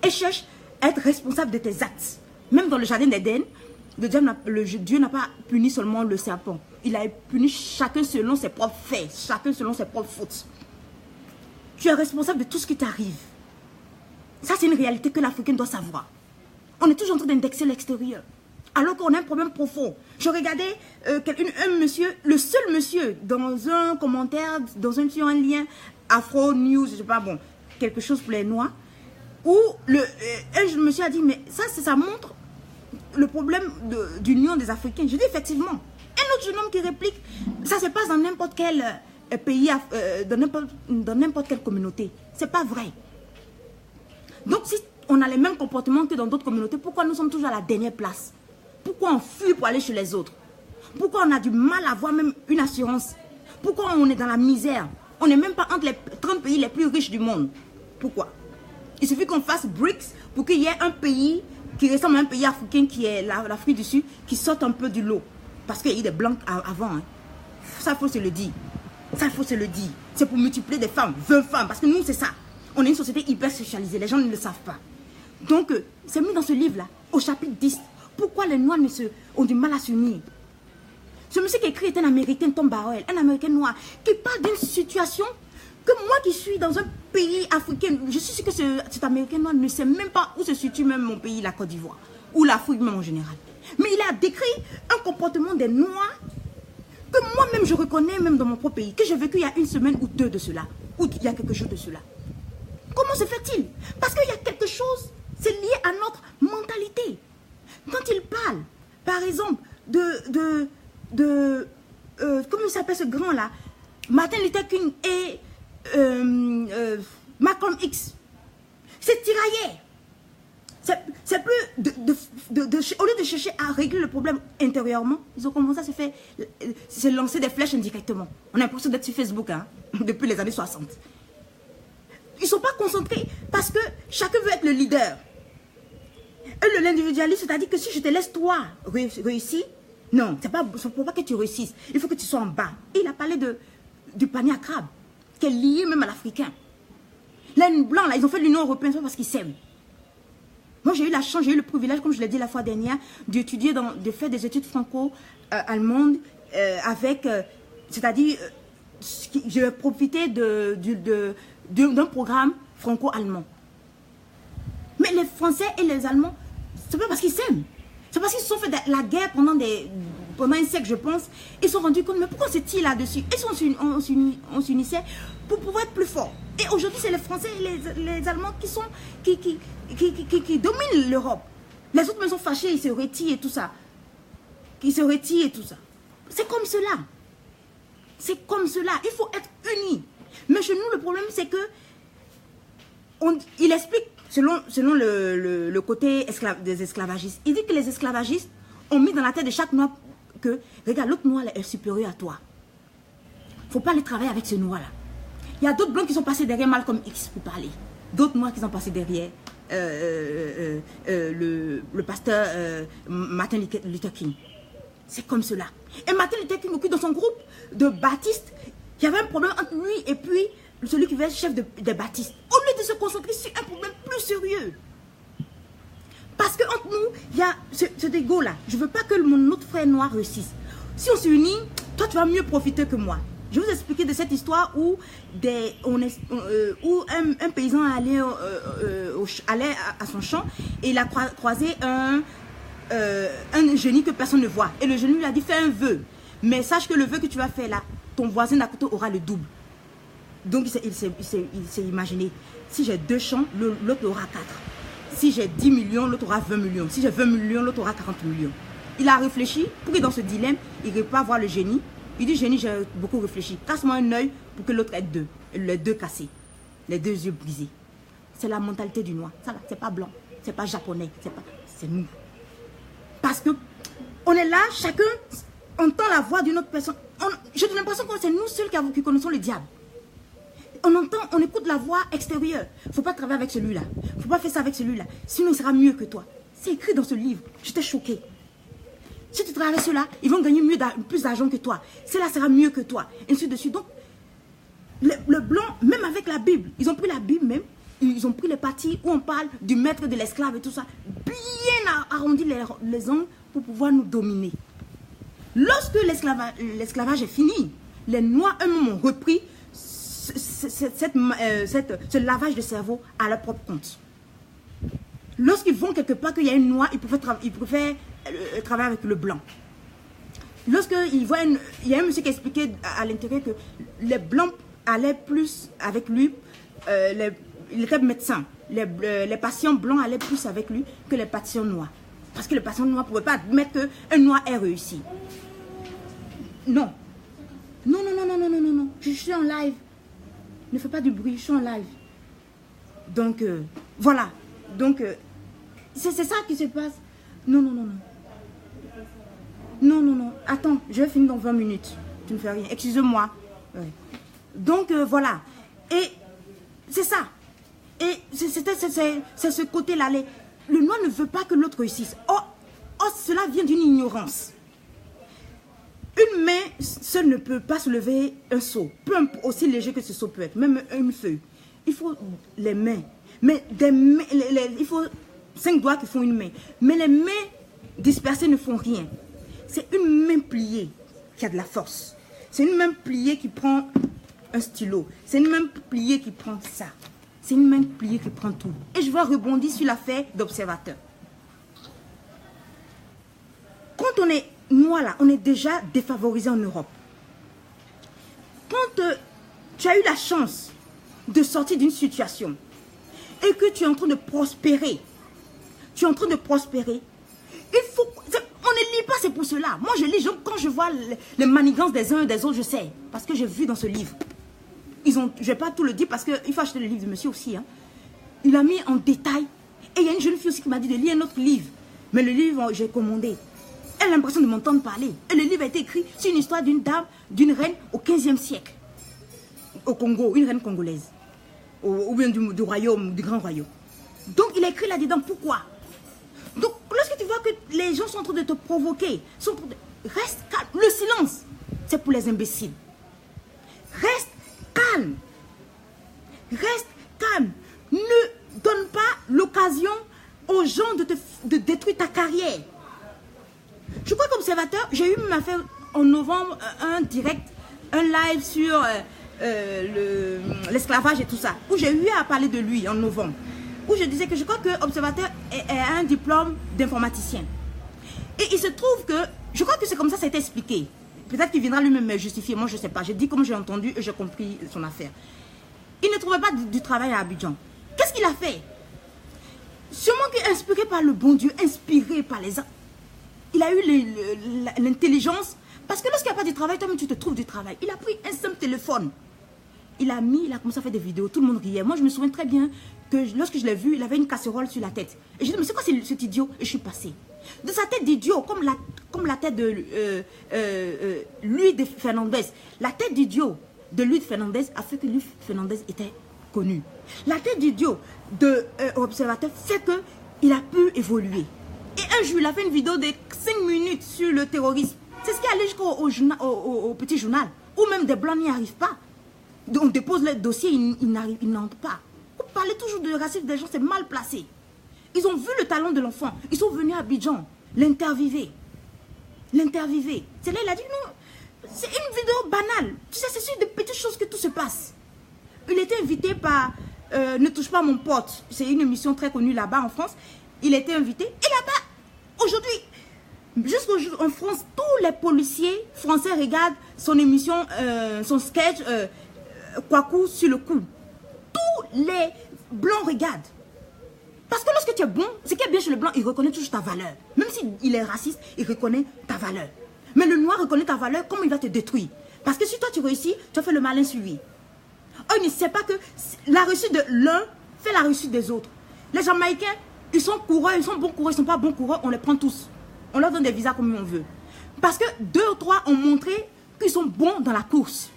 Et cherche à être responsable de tes actes. Même dans le jardin d'Éden, Dieu n'a pas puni seulement le serpent. Il a puni chacun selon ses propres faits, chacun selon ses propres fautes. Tu es responsable de tout ce qui t'arrive. Ça, c'est une réalité que l'Africain doit savoir. On est toujours en train d'indexer l'extérieur. Alors qu'on a un problème profond. Je regardais un monsieur, le seul monsieur, dans un commentaire, sur un lien Afro News, je sais pas, bon, quelque chose pour les Noirs, où un monsieur a dit, mais ça montre le problème d'union des Africains. Je dis effectivement. Un autre jeune homme qui réplique, ça se passe dans n'importe quel pays, dans n'importe quelle communauté. C'est pas vrai. Donc si on a les mêmes comportements que dans d'autres communautés, pourquoi nous sommes toujours à la dernière place? Pourquoi on fuit pour aller chez les autres? Pourquoi on a du mal à avoir même une assurance? Pourquoi on est dans la misère? On n'est même pas entre les 30 pays les plus riches du monde. Pourquoi? Il suffit qu'on fasse BRICS pour qu'il y ait un pays qui ressemble à un pays africain qui est l'Afrique du Sud, qui sorte un peu du lot. Parce qu'il y a eu des blancs avant. Hein. Ça, il faut se le dire. Ça, il faut se le dire. C'est pour multiplier des femmes, 20 femmes. Parce que nous, c'est ça. On est une société hyper socialisée. Les gens ne le savent pas. Donc, c'est mis dans ce livre-là, au chapitre 10. Pourquoi les Noirs ont du mal à s'unir? Ce monsieur qui écrit est un Américain, Tom Barrell, un Américain noir, qui parle d'une situation que moi qui suis dans un pays africain, je suis sûr que cet Américain noir ne sait même pas où se situe même mon pays, la Côte d'Ivoire, ou l'Afrique même en général. Mais il a décrit un comportement des Noirs que moi-même je reconnais même dans mon propre pays, que j'ai vécu il y a une semaine ou deux de cela, ou il y a quelque chose de cela. Comment se fait-il? Parce qu'il y a quelque chose, c'est lié à notre mentalité. Quand il parle, par exemple, comment il s'appelle ce grand-là, Martin Luther King et Malcolm X, c'est tiraillé. C'est plus au lieu de chercher à régler le problème intérieurement, ils ont commencé à se lancer des flèches indirectement. On a l'impression d'être sur Facebook hein, depuis les années 60. Ils ne sont pas concentrés parce que chacun veut être le leader. Et l'individualisme, c'est-à-dire que si je te laisse toi réussir, non, c'est pas pour pas que tu réussisses. Il faut que tu sois en bas. Et il a parlé du panier à crabe, qui est lié même à l'Africain. Les Blancs, là, ils ont fait l'Union européenne parce qu'ils s'aiment. Moi, j'ai eu la chance, j'ai eu le privilège, comme je l'ai dit la fois dernière, d'étudier, de faire des études franco-allemandes avec, c'est-à-dire, j'ai profité d'un programme franco-allemand. Mais les Français et les Allemands, c'est pas parce qu'ils s'aiment. C'est parce qu'ils se sont fait la guerre pendant un siècle, je pense. Ils se sont rendus compte, mais pourquoi c'est-il là-dessus? Et on s'unissait pour pouvoir être plus fort. Et aujourd'hui, c'est les Français et les Allemands qui dominent l'Europe. Les autres, ils sont fâchés, ils se retirent et tout ça. C'est comme cela. C'est comme cela. Il faut être unis. Mais chez nous, le problème, c'est que il explique, selon le côté des esclavagistes, il dit que les esclavagistes ont mis dans la tête de chaque noir que, regarde, l'autre noir est supérieur à toi. Il ne faut pas aller travailler avec ce noir-là. Il y a d'autres blancs qui sont passés derrière Malcolm X pour parler. D'autres noirs qui sont passés derrière le pasteur Martin Luther King. C'est comme cela. Et Martin Luther King, dans son groupe de baptistes, il y avait un problème entre lui et puis celui qui va être chef des baptistes. Au lieu de se concentrer sur un problème plus sérieux. Parce qu'entre nous, il y a cet égo-là. Je ne veux pas que mon autre frère noir réussisse. Si on s'unit, toi, tu vas mieux profiter que moi. Je vais vous expliquer de cette histoire où un paysan allait à son champ et il a croisé un génie que personne ne voit. Et le génie lui a dit, fais un vœu. Mais sache que le vœu que tu vas faire là, ton voisin d'à côté aura le double. Donc il s'est imaginé, si j'ai 2 champs, l'autre aura 4. Si j'ai 10 millions, l'autre aura 20 millions. Si j'ai 20 millions, l'autre aura 40 millions. Il a réfléchi, pour que dans ce dilemme, il ne peut pas voir le génie. Il dit, génie, j'ai beaucoup réfléchi. Casse-moi un œil pour que l'autre ait 2. Les 2 cassés. Les 2 yeux brisés. C'est la mentalité du noir. Ça là, c'est pas blanc. C'est pas japonais. C'est nous. Parce que on est là, chacun entend la voix d'une autre personne. J'ai l'impression que c'est nous seuls qui connaissons le diable. On écoute la voix extérieure. Il ne faut pas travailler avec celui-là. Il ne faut pas faire ça avec celui-là. Sinon, il sera mieux que toi. C'est écrit dans ce livre. J'étais choquée. Si tu travailles avec ceux-là, ils vont gagner plus d'argent que toi. Cela sera mieux que toi. Et ainsi de suite. Donc, le blanc, même avec la Bible, ils ont pris la Bible même, ils ont pris les parties où on parle du maître de l'esclave et tout ça, bien arrondi les angles pour pouvoir nous dominer. Lorsque l'esclavage est fini, les Noirs eux-mêmes ont repris ce lavage de cerveau à leur propre compte. Lorsqu'ils vont quelque part qu'il y a une noire, ils préfèrent travailler avec le blanc. Lorsqu'ils voient il y a un monsieur qui expliquait à l'intérieur que les blancs allaient plus avec lui, il était médecin, les patients blancs allaient plus avec lui que les patients noirs. Parce que les patients noirs ne pouvaient pas admettre qu'un noir ait réussi. Non. Non. Je suis en live. Ne fais pas du bruit, je suis en live. Donc, voilà. Donc, c'est ça qui se passe. Non. Attends, je vais finir dans 20 minutes. Tu ne fais rien. Excuse-moi. Ouais. Donc, voilà. Et c'est ça. Et c'est ce côté-là. Le noir ne veut pas que l'autre réussisse. Oh, cela vient d'une ignorance. Une main seule ne peut pas soulever un seau. Peu importe, aussi léger que ce seau peut être. Même une feuille. Il faut les mains. Mais il faut 5 doigts qui font une main. Mais les mains dispersées ne font rien. C'est une main pliée qui a de la force. C'est une main pliée qui prend un stylo. C'est une main pliée qui prend ça. C'est une main pliée qui prend tout. Et je vais rebondir sur l'affaire d'observateur. quand on est noir là, on est déjà défavorisé en Europe. Quand tu as eu la chance de sortir d'une situation et que tu es en train de prospérer, il faut... On ne lit pas, c'est pour cela. Moi, je lis, quand je vois les manigances des uns et des autres, je sais. Parce que j'ai vu dans ce livre. Je ne vais pas tout le dire parce qu'il faut acheter le livre de monsieur aussi. Hein. Il a mis en détail. Et il y a une jeune fille aussi qui m'a dit de lire un autre livre. Mais le livre, j'ai commandé. Elle a l'impression de m'entendre parler. Et le livre a été écrit sur une histoire d'une dame, d'une reine au 15e siècle. Au Congo, une reine congolaise. Ou bien du royaume, du grand royaume. Donc, il a écrit là-dedans. Pourquoi? Donc, lorsque tu vois que les gens sont en train de te provoquer, reste calme. Le silence, c'est pour les imbéciles. Reste calme. Reste calme. Ne donne pas l'occasion aux gens de détruire ta carrière. Je crois qu'observateur, j'ai eu même fait en novembre un direct, un live sur l'esclavage et tout ça, où j'ai eu à parler de lui en novembre, où je disais que je crois que observateur a un diplôme d'informaticien. Et il se trouve que, je crois que c'est comme ça a été expliqué. Peut-être qu'il viendra lui-même me justifier, moi je ne sais pas. J'ai dit comme j'ai entendu et j'ai compris son affaire. Il ne trouvait pas du travail à Abidjan. Qu'est-ce qu'il a fait? Sûrement inspiré par le bon Dieu, inspiré par les... Il a eu l'intelligence, parce que lorsqu'il n'y a pas de travail, toi-même tu te trouves du travail. Il a pris un simple téléphone. Il a commencé à faire des vidéos, tout le monde riait. Moi je me souviens très bien que lorsque je l'ai vu, il avait une casserole sur la tête. Et je dis, mais c'est quoi cet idiot? Et je suis passée. De sa tête d'idiot, comme la tête de Louis de Fernandez. La tête d'idiot de Louis de Fernandez a fait que Louis Fernandez était connu. La tête d'idiot de observateur fait qu'il a pu évoluer. Et un jour, il a fait une vidéo de 5 minutes sur le terrorisme. C'est ce qui allait jusqu'au petit journal. Où même des blancs n'y arrivent pas. On dépose le dossier, ils n'entrent pas. Vous parlez toujours de racisme des gens, c'est mal placé. Ils ont vu le talent de l'enfant. Ils sont venus à Abidjan, l'interviewer. C'est là, il a dit non, c'est une vidéo banale. Tu sais, c'est sur des petites choses que tout se passe. Il était invité par Ne touche pas mon pote. C'est une émission très connue là-bas en France. Il était invité. Et là-bas, aujourd'hui, jusqu'en France, tous les policiers français regardent son émission, son sketch, Kwaku sur le coup. Tous les blancs regardent. Parce que lorsque tu es bon, ce qui est bien chez le blanc, il reconnaît toujours ta valeur. Même s'il est raciste, il reconnaît ta valeur. Mais le noir reconnaît ta valeur comme il va te détruire. Parce que si toi tu réussis, tu as fait le malin sur lui. Oh, il ne sait pas que la réussite de l'un fait la réussite des autres. Les Jamaïcains, ils sont coureurs, ils sont bons coureurs, ils ne sont pas bons coureurs, on les prend tous. On leur donne des visas comme on veut. Parce que 2 ou 3 ont montré qu'ils sont bons dans la course.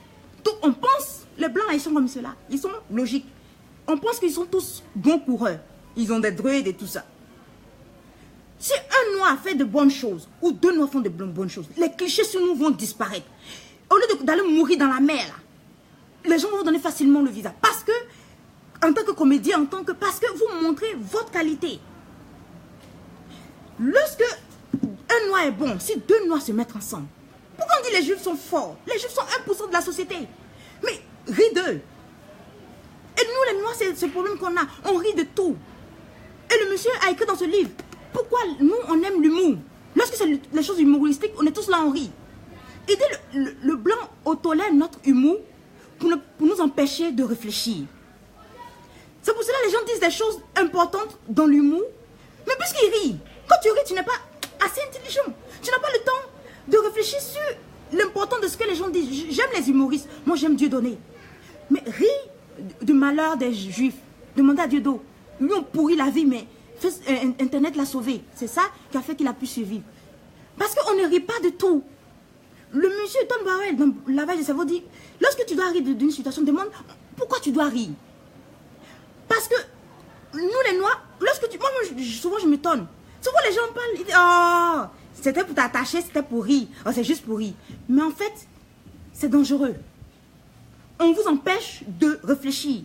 Donc on pense, les blancs là, ils sont comme cela. Ils sont logiques. On pense qu'ils sont tous bons coureurs. Ils ont des druides et tout ça. Si un noir fait de bonnes choses, ou 2 noirs font de bonnes choses, les clichés sur nous vont disparaître. Au lieu d'aller mourir dans la mer, là, les gens vont vous donner facilement le visa. Parce que, en tant que comédien, parce que vous montrez votre qualité. Lorsque un noir est bon, si 2 noirs se mettent ensemble, pourquoi on dit les juifs sont forts? Les juifs sont 1% de la société. Mais ris d'eux. Et nous, les noirs, c'est le problème qu'on a. On rit de tout. Et le monsieur a écrit dans ce livre, pourquoi nous, on aime l'humour? Lorsque c'est les choses humoristiques, on est tous là, on rit. Et le blanc tolère notre humour pour nous empêcher de réfléchir. C'est pour cela que les gens disent des choses importantes dans l'humour, mais puisqu'ils rient, quand tu ris, tu n'es pas assez intelligent. Tu n'as pas le temps de réfléchir sur l'important de ce que les gens disent. J'aime les humoristes, moi j'aime Dieudonné. Mais ris du malheur des juifs. Demandez à Dieudonné. Lui, on pourrit la vie, mais Internet l'a sauvé. C'est ça qui a fait qu'il a pu survivre. Parce qu'on ne rit pas de tout. Le monsieur Tom Barrel, dans Lavage de cerveau, dit, lorsque tu dois rire d'une situation, demande pourquoi tu dois rire. Parce que nous, les Noirs, lorsque tu... Moi, souvent, je m'étonne. Souvent, les gens parlent, ils disent, oh, c'était pour t'attacher, c'était pour rire. Oh, c'est juste pour rire. Mais en fait, c'est dangereux. On vous empêche de réfléchir.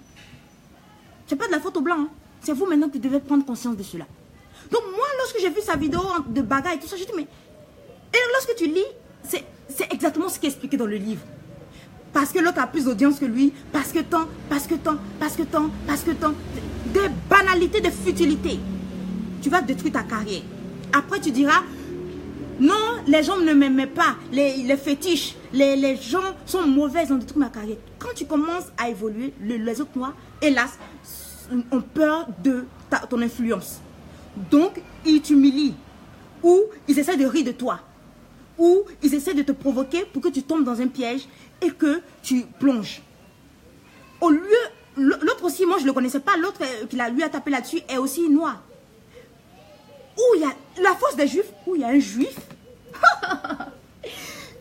C'est pas de la faute aux Blancs. Hein. C'est vous maintenant qui devez prendre conscience de cela. Donc moi, lorsque j'ai vu sa vidéo de bagarre et tout ça, j'ai dit, mais... Et lorsque tu lis, c'est exactement ce qui est expliqué dans le livre. Parce que l'autre a plus d'audience que lui, parce que tant. Des banalités, des futilités. Tu vas détruire ta carrière. Après, tu diras, Non, les gens ne m'aimaient pas, les fétiches, les gens sont mauvais, ils ont détruit ma carrière. Quand tu commences à évoluer, les autres noirs, hélas, ont peur de ton influence. Donc, ils t'humilient, ou ils essaient de rire de toi, ou ils essaient de te provoquer pour que tu tombes dans un piège et que tu plonges. Au lieu, l'autre aussi, moi je ne le connaissais pas, l'autre qui lui a tapé là-dessus est aussi noir. Où il y a la force des juifs, où il y a un juif,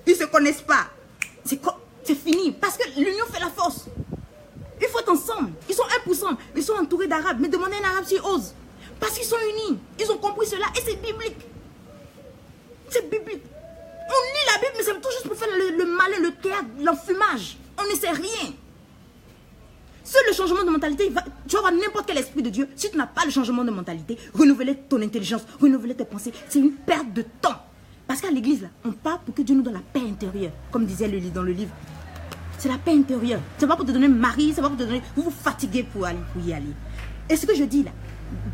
ils ne se connaissent pas. C'est fini, parce que l'union fait la force. Il faut être ensemble. Ils sont 1%, ils sont entourés d'arabes. Mais demandez à un arabe s'il ose. Parce qu'ils sont unis. Ils ont compris cela et c'est biblique. C'est biblique. On lit la Bible, mais c'est tout juste pour faire le malin, le théâtre, l'enfumage. On ne sait rien. Seul le changement de mentalité, tu vas avoir n'importe quel esprit de Dieu. Si tu n'as pas le changement de mentalité, renouveler ton intelligence, renouveler tes pensées, c'est une perte de temps. Parce qu'à l'église, là, on part pour que Dieu nous donne la paix intérieure. Comme disait dans le livre. C'est la paix intérieure. C'est pas pour te donner mari, c'est pas pour te donner... Vous vous fatiguez pour y aller. Et ce que je dis là,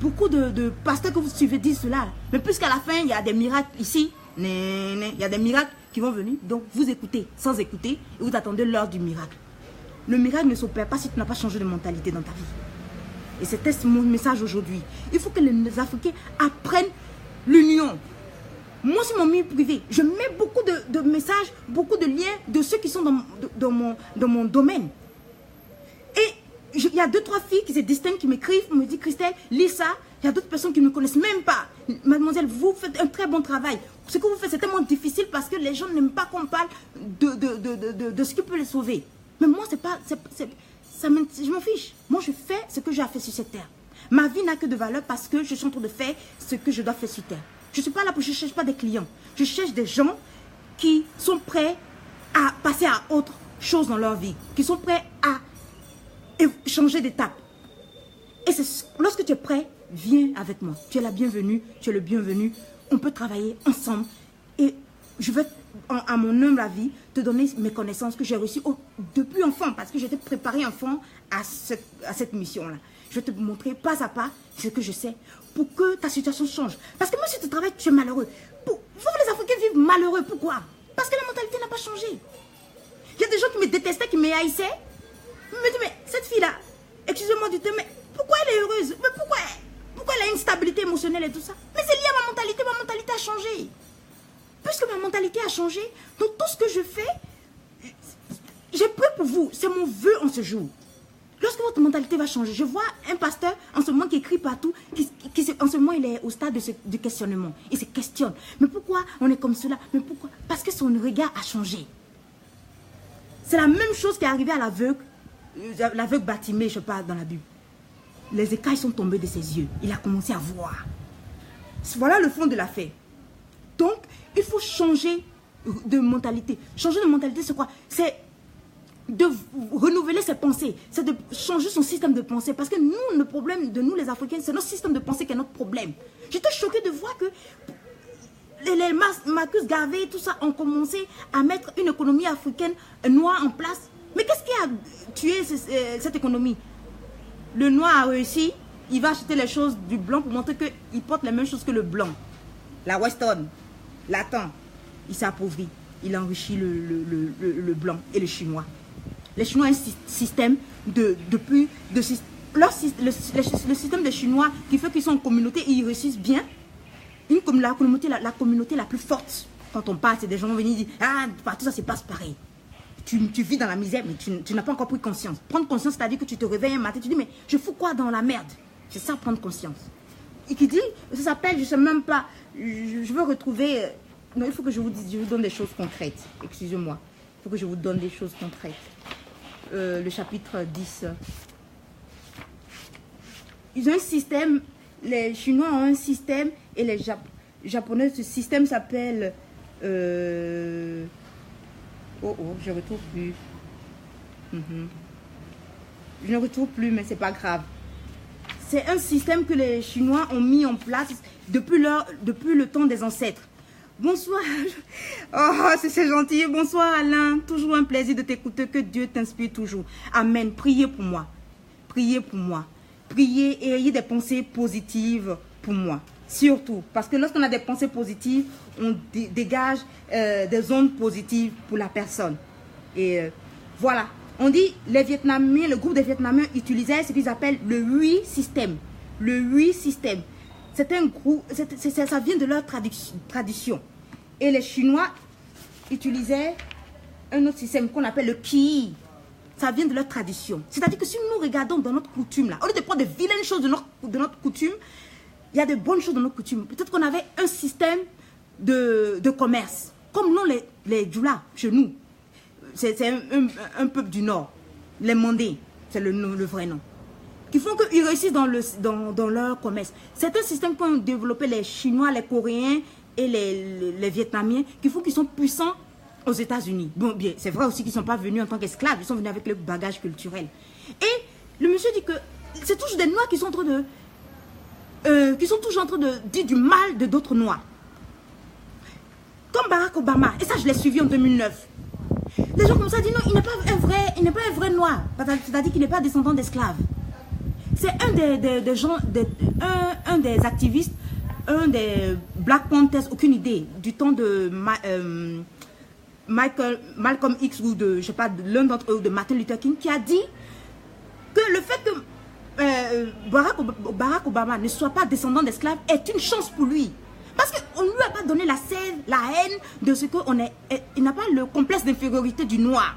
beaucoup de pasteurs que vous suivez disent cela. Là. Mais puisqu'à la fin, il y a des miracles ici, il y a des miracles qui vont venir. Donc vous écoutez sans écouter et vous attendez l'heure du miracle. Le miracle ne s'opère pas si tu n'as pas changé de mentalité dans ta vie. Et c'était mon message aujourd'hui. Il faut que les Africains apprennent l'union. Moi, c'est mon milieu privé. Je mets beaucoup de messages, beaucoup de liens de ceux qui sont dans mon domaine. Et il y a 2-3 filles qui se distinguent, qui m'écrivent, me disent, Christelle, lis ça. Il y a d'autres personnes qui ne me connaissent même pas. Mademoiselle, vous faites un très bon travail. Ce que vous faites, c'est tellement difficile parce que les gens n'aiment pas qu'on parle de ce qui peut les sauver. Mais moi, je m'en fiche. Moi, je fais ce que j'ai à faire sur cette terre. Ma vie n'a que de valeur parce que je suis en train de faire ce que je dois faire sur terre. Je ne suis pas là je ne cherche pas des clients. Je cherche des gens qui sont prêts à passer à autre chose dans leur vie. Qui sont prêts à changer d'étape. Et lorsque tu es prêt, viens avec moi. Tu es la bienvenue, tu es le bienvenu. On peut travailler ensemble. Et je veux, à mon humble avis, te donner mes connaissances que j'ai reçues depuis enfant. Parce que j'étais préparée enfant à cette mission-là. Je vais te montrer pas à pas ce que je sais pour que ta situation change. Parce que même si tu travailles, tu es malheureux. Vous, les Africains, vivent malheureux. Pourquoi? Parce que la mentalité n'a pas changé. Il y a des gens qui me détestaient, qui me haïssaient. Ils me disent, mais cette fille-là, excusez-moi du terme, mais pourquoi elle est heureuse? Mais pourquoi elle a une stabilité émotionnelle et tout ça? Mais c'est lié à ma mentalité a changé. Puisque ma mentalité a changé, donc tout ce que je fais, j'ai pris pour vous. C'est mon vœu en ce jour. Lorsque votre mentalité va changer, je vois un pasteur en ce moment qui écrit partout, en ce moment il est au stade du questionnement. Il se questionne. Mais pourquoi on est comme cela? Mais pourquoi? Parce que son regard a changé. C'est la même chose qui est arrivée à l'aveugle Bartimée, je parle dans la Bible. Les écailles sont tombées de ses yeux. Il a commencé à voir. Voilà le fond de l'affaire. Donc, il faut changer de mentalité. Changer de mentalité, c'est quoi? C'est de renouveler ses pensées, c'est de changer son système de pensée. Parce que nous, le problème de nous les Africains, c'est notre système de pensée qui est notre problème. J'étais choquée de voir que les Marcus Garvey, tout ça, ont commencé à mettre une économie africaine noire en place. Mais qu'est-ce qui a tué cette économie? Le noir a réussi, il va acheter les choses du blanc pour montrer qu'il porte les mêmes choses que le blanc. La Weston, Latin, il s'est appauvri. Il a enrichi le blanc et le chinois. Les Chinois ont un système le système des Chinois qui fait qu'ils sont en communauté et ils réussissent bien. La communauté la plus forte. Quand on parle, c'est des gens qui vont venir dire ah, partout ça se passe pareil. Tu vis dans la misère, mais tu n'as pas encore pris conscience. Prendre conscience, c'est-à-dire que tu te réveilles un matin, tu dis mais je fous quoi dans la merde? C'est ça, prendre conscience. Et qui dit, ça s'appelle, je ne sais même pas, je veux retrouver. Non, il faut que je vous donne des choses concrètes. Excusez-moi. Il faut que je vous donne des choses concrètes. Le chapitre 10. Ils ont un système, les Chinois ont un système et les Japonais, ce système s'appelle... je ne retrouve plus. Je ne retrouve plus, mais c'est pas grave. C'est un système que les Chinois ont mis en place depuis le temps des ancêtres. Bonsoir. Oh, c'est gentil. Bonsoir Alain. Toujours un plaisir de t'écouter. Que Dieu t'inspire toujours. Amen. Priez pour moi. Priez pour moi. priez et ayez des pensées positives pour moi. Surtout, parce que lorsqu'on a des pensées positives, on dégage des ondes positives pour la personne. Et voilà. On dit, les Vietnamiens, le groupe des Vietnamiens utilisait ce qu'ils appellent le Huy système. Le Huy système. C'est un groupe, ça vient de leur tradition. Et les Chinois utilisaient un autre système qu'on appelle le Qi. Ça vient de leur tradition. C'est-à-dire que si nous regardons dans notre coutume, là, au lieu de prendre de vilaines choses de notre coutume, il y a de bonnes choses dans notre coutume. Peut-être qu'on avait un système de commerce. Comme nous, les Djoula, chez nous. C'est un peuple du Nord. Les Mandés, c'est le vrai nom. Qui font qu'ils réussissent dans leur commerce. C'est un système qu'ont développé les Chinois, les Coréens et les Vietnamiens, qui font qu'ils sont puissants aux États-Unis. Bon, bien, c'est vrai aussi qu'ils ne sont pas venus en tant qu'esclaves, ils sont venus avec le bagage culturel. Et le monsieur dit que c'est toujours des Noirs qui sont toujours en train de dire du mal de d'autres Noirs. Comme Barack Obama, et ça je l'ai suivi en 2009. Les gens comme ça disent non, il n'est pas un vrai Noir, c'est-à-dire qu'il n'est pas descendant d'esclaves. C'est un des activistes, un des Black Panthers, aucune idée, du temps de Malcolm X ou de, je sais pas, l'un d'entre eux, de Martin Luther King, qui a dit que le fait que Barack Obama ne soit pas descendant d'esclaves est une chance pour lui. Parce qu'on ne lui a pas donné la haine de ce qu'on est. Il n'a pas le complexe d'infériorité du noir.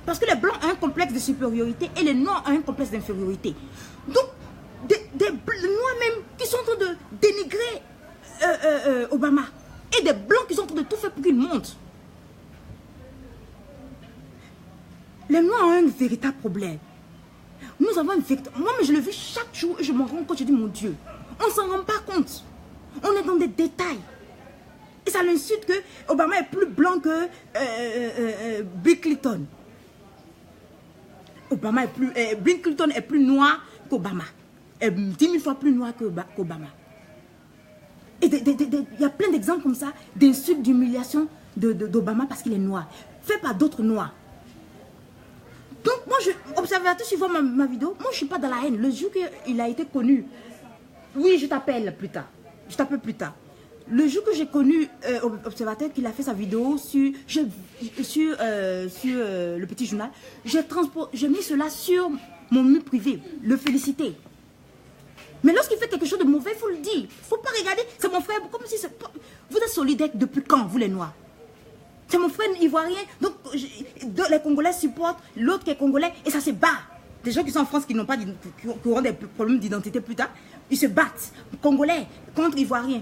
Parce que les blancs ont un complexe de supériorité et les noirs ont un complexe d'infériorité. Donc, des noirs même qui sont en train de dénigrer Obama. Et des blancs qui sont en train de tout faire pour qu'il monte. Les noirs ont un véritable problème. Nous avons un véritable... Moi, je le vis chaque jour et je m'en rends compte. Je dis, mon Dieu, on ne s'en rend pas compte. On est dans des détails. Et ça l'insulte que Obama est plus blanc que Bill Clinton. Bill Clinton est plus noir qu'Obama. 10 000 fois plus noir qu'Obama. Et il y a plein d'exemples comme ça, d'insultes, d'humiliation d'Obama parce qu'il est noir. Fait par d'autres noirs. Donc moi, observateur, si vous voyez ma vidéo, moi je ne suis pas dans la haine. Le jour qu'il a été connu, oui, je t'appelle plus tard. Je t'appelle plus tard. Le jour que j'ai connu Observateur, qu'il a fait sa vidéo sur le petit journal, j'ai mis cela sur mon mur privé, le féliciter. Mais lorsqu'il fait quelque chose de mauvais, il faut le dire. Il ne faut pas regarder, c'est mon frère, comme si c'est... Vous êtes solidaires depuis quand, vous les Noirs? C'est mon frère ivoirien, donc les Congolais supportent l'autre qui est Congolais, et ça se bat. Des gens qui sont en France qui auront des problèmes d'identité plus tard, ils se battent. Congolais contre Ivoiriens.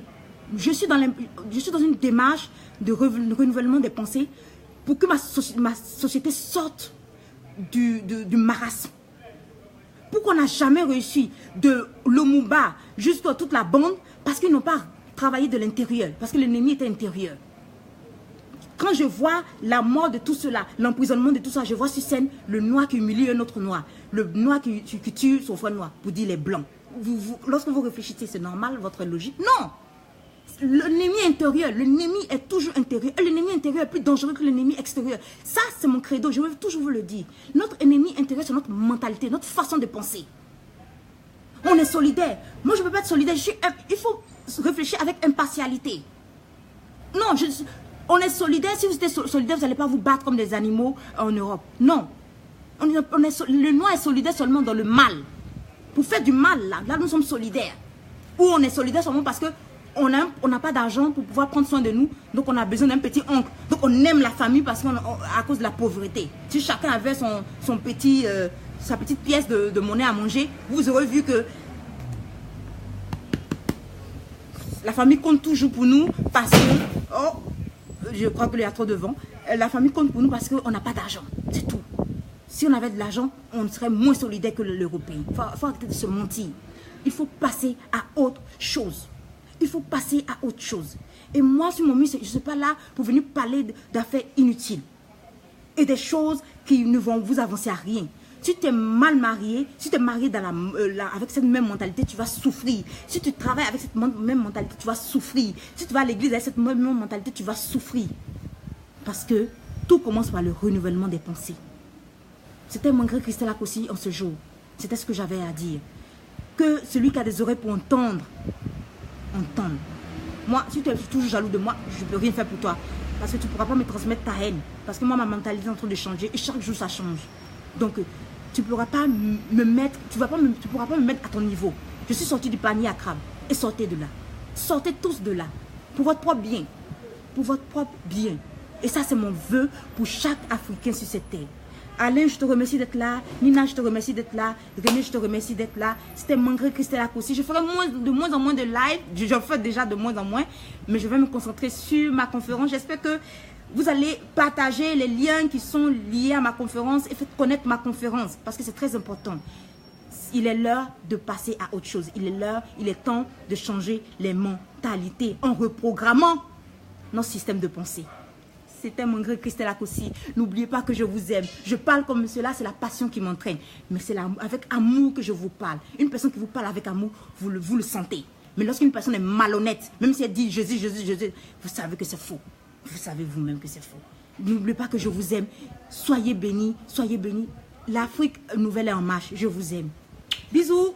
Je suis dans une démarche de renouvellement des pensées pour que ma société sorte du marasme. Pourquoi on n'a jamais réussi de Lumumba jusqu'à toute la bande? Parce qu'ils n'ont pas travaillé de l'intérieur, parce que l'ennemi était intérieur. Quand je vois la mort de tout cela, l'emprisonnement de tout ça, je vois sur scène le noir qui humilie un autre noir, le noir qui tue son frère noir, pour dire les blancs. Lorsque vous réfléchissez, c'est normal, votre logique? Non! L'ennemi intérieur, l'ennemi est toujours intérieur. L'ennemi intérieur est plus dangereux que l'ennemi extérieur. Ça, c'est mon credo, je veux toujours vous le dire. Notre ennemi intérieur, c'est notre mentalité, notre façon de penser. On est solidaire. Moi, je ne peux pas être solidaire. Il faut réfléchir avec impartialité. Non, on est solidaire. Si vous êtes solidaire, vous n'allez pas vous battre comme des animaux en Europe. Non. Le noir est solidaire seulement dans le mal. Pour faire du mal, là nous sommes solidaires. Ou on est solidaire seulement parce que on n'a pas d'argent pour pouvoir prendre soin de nous, donc on a besoin d'un petit oncle. Donc on aime la famille parce à cause de la pauvreté. Si chacun avait sa petite pièce de monnaie à manger, vous aurez vu que la famille compte toujours pour nous parce que... Oh, je crois qu'il y a trop de vent. La famille compte pour nous parce qu'on n'a pas d'argent. C'est tout. Si on avait de l'argent, on serait moins solidaire que l'Européen. Il faut arrêter de se mentir. Il faut passer à autre chose. Il faut passer à autre chose. Et moi, sur mon mission, je ne suis pas là pour venir parler d'affaires inutiles. Et des choses qui ne vont vous avancer à rien. Si tu es mal marié, si tu es marié avec cette même mentalité, tu vas souffrir. Si tu travailles avec cette même mentalité, tu vas souffrir. Si tu vas à l'église avec cette même mentalité, tu vas souffrir. Parce que tout commence par le renouvellement des pensées. C'était mon grand Christelle aussi en ce jour. C'était ce que j'avais à dire. Que celui qui a des oreilles pour entendre, entende. Moi, si tu es toujours jaloux de moi, je ne peux rien faire pour toi. Parce que tu ne pourras pas me transmettre ta haine. Parce que moi, ma mentalité est en train de changer. Et chaque jour, ça change. Donc, tu ne pourras pas me mettre, tu pourras pas me mettre à ton niveau. Je suis sortie du panier à crabe. Et sortez de là. Sortez tous de là. Pour votre propre bien. Pour votre propre bien. Et ça, c'est mon vœu pour chaque Africain sur cette terre. Alain, je te remercie d'être là. Nina, je te remercie d'être là. René, je te remercie d'être là. C'était Mangré Christelle aussi. Je ferai de moins en moins de live. Je fais déjà de moins en moins. Mais je vais me concentrer sur ma conférence. J'espère que vous allez partager les liens qui sont liés à ma conférence et faire connaître ma conférence. Parce que c'est très important. Il est l'heure de passer à autre chose. Il est temps de changer les mentalités en reprogrammant notre système de pensée. C'était mon gré Christelle Akossi. N'oubliez pas que je vous aime. Je parle comme cela, c'est la passion qui m'entraîne. Mais c'est avec amour que je vous parle. Une personne qui vous parle avec amour, vous le sentez. Mais lorsqu'une personne est malhonnête, même si elle dit Jésus, vous savez que c'est faux. Vous savez vous-même que c'est faux. N'oubliez pas que je vous aime. Soyez bénis, soyez bénis. L'Afrique nouvelle est en marche. Je vous aime. Bisous.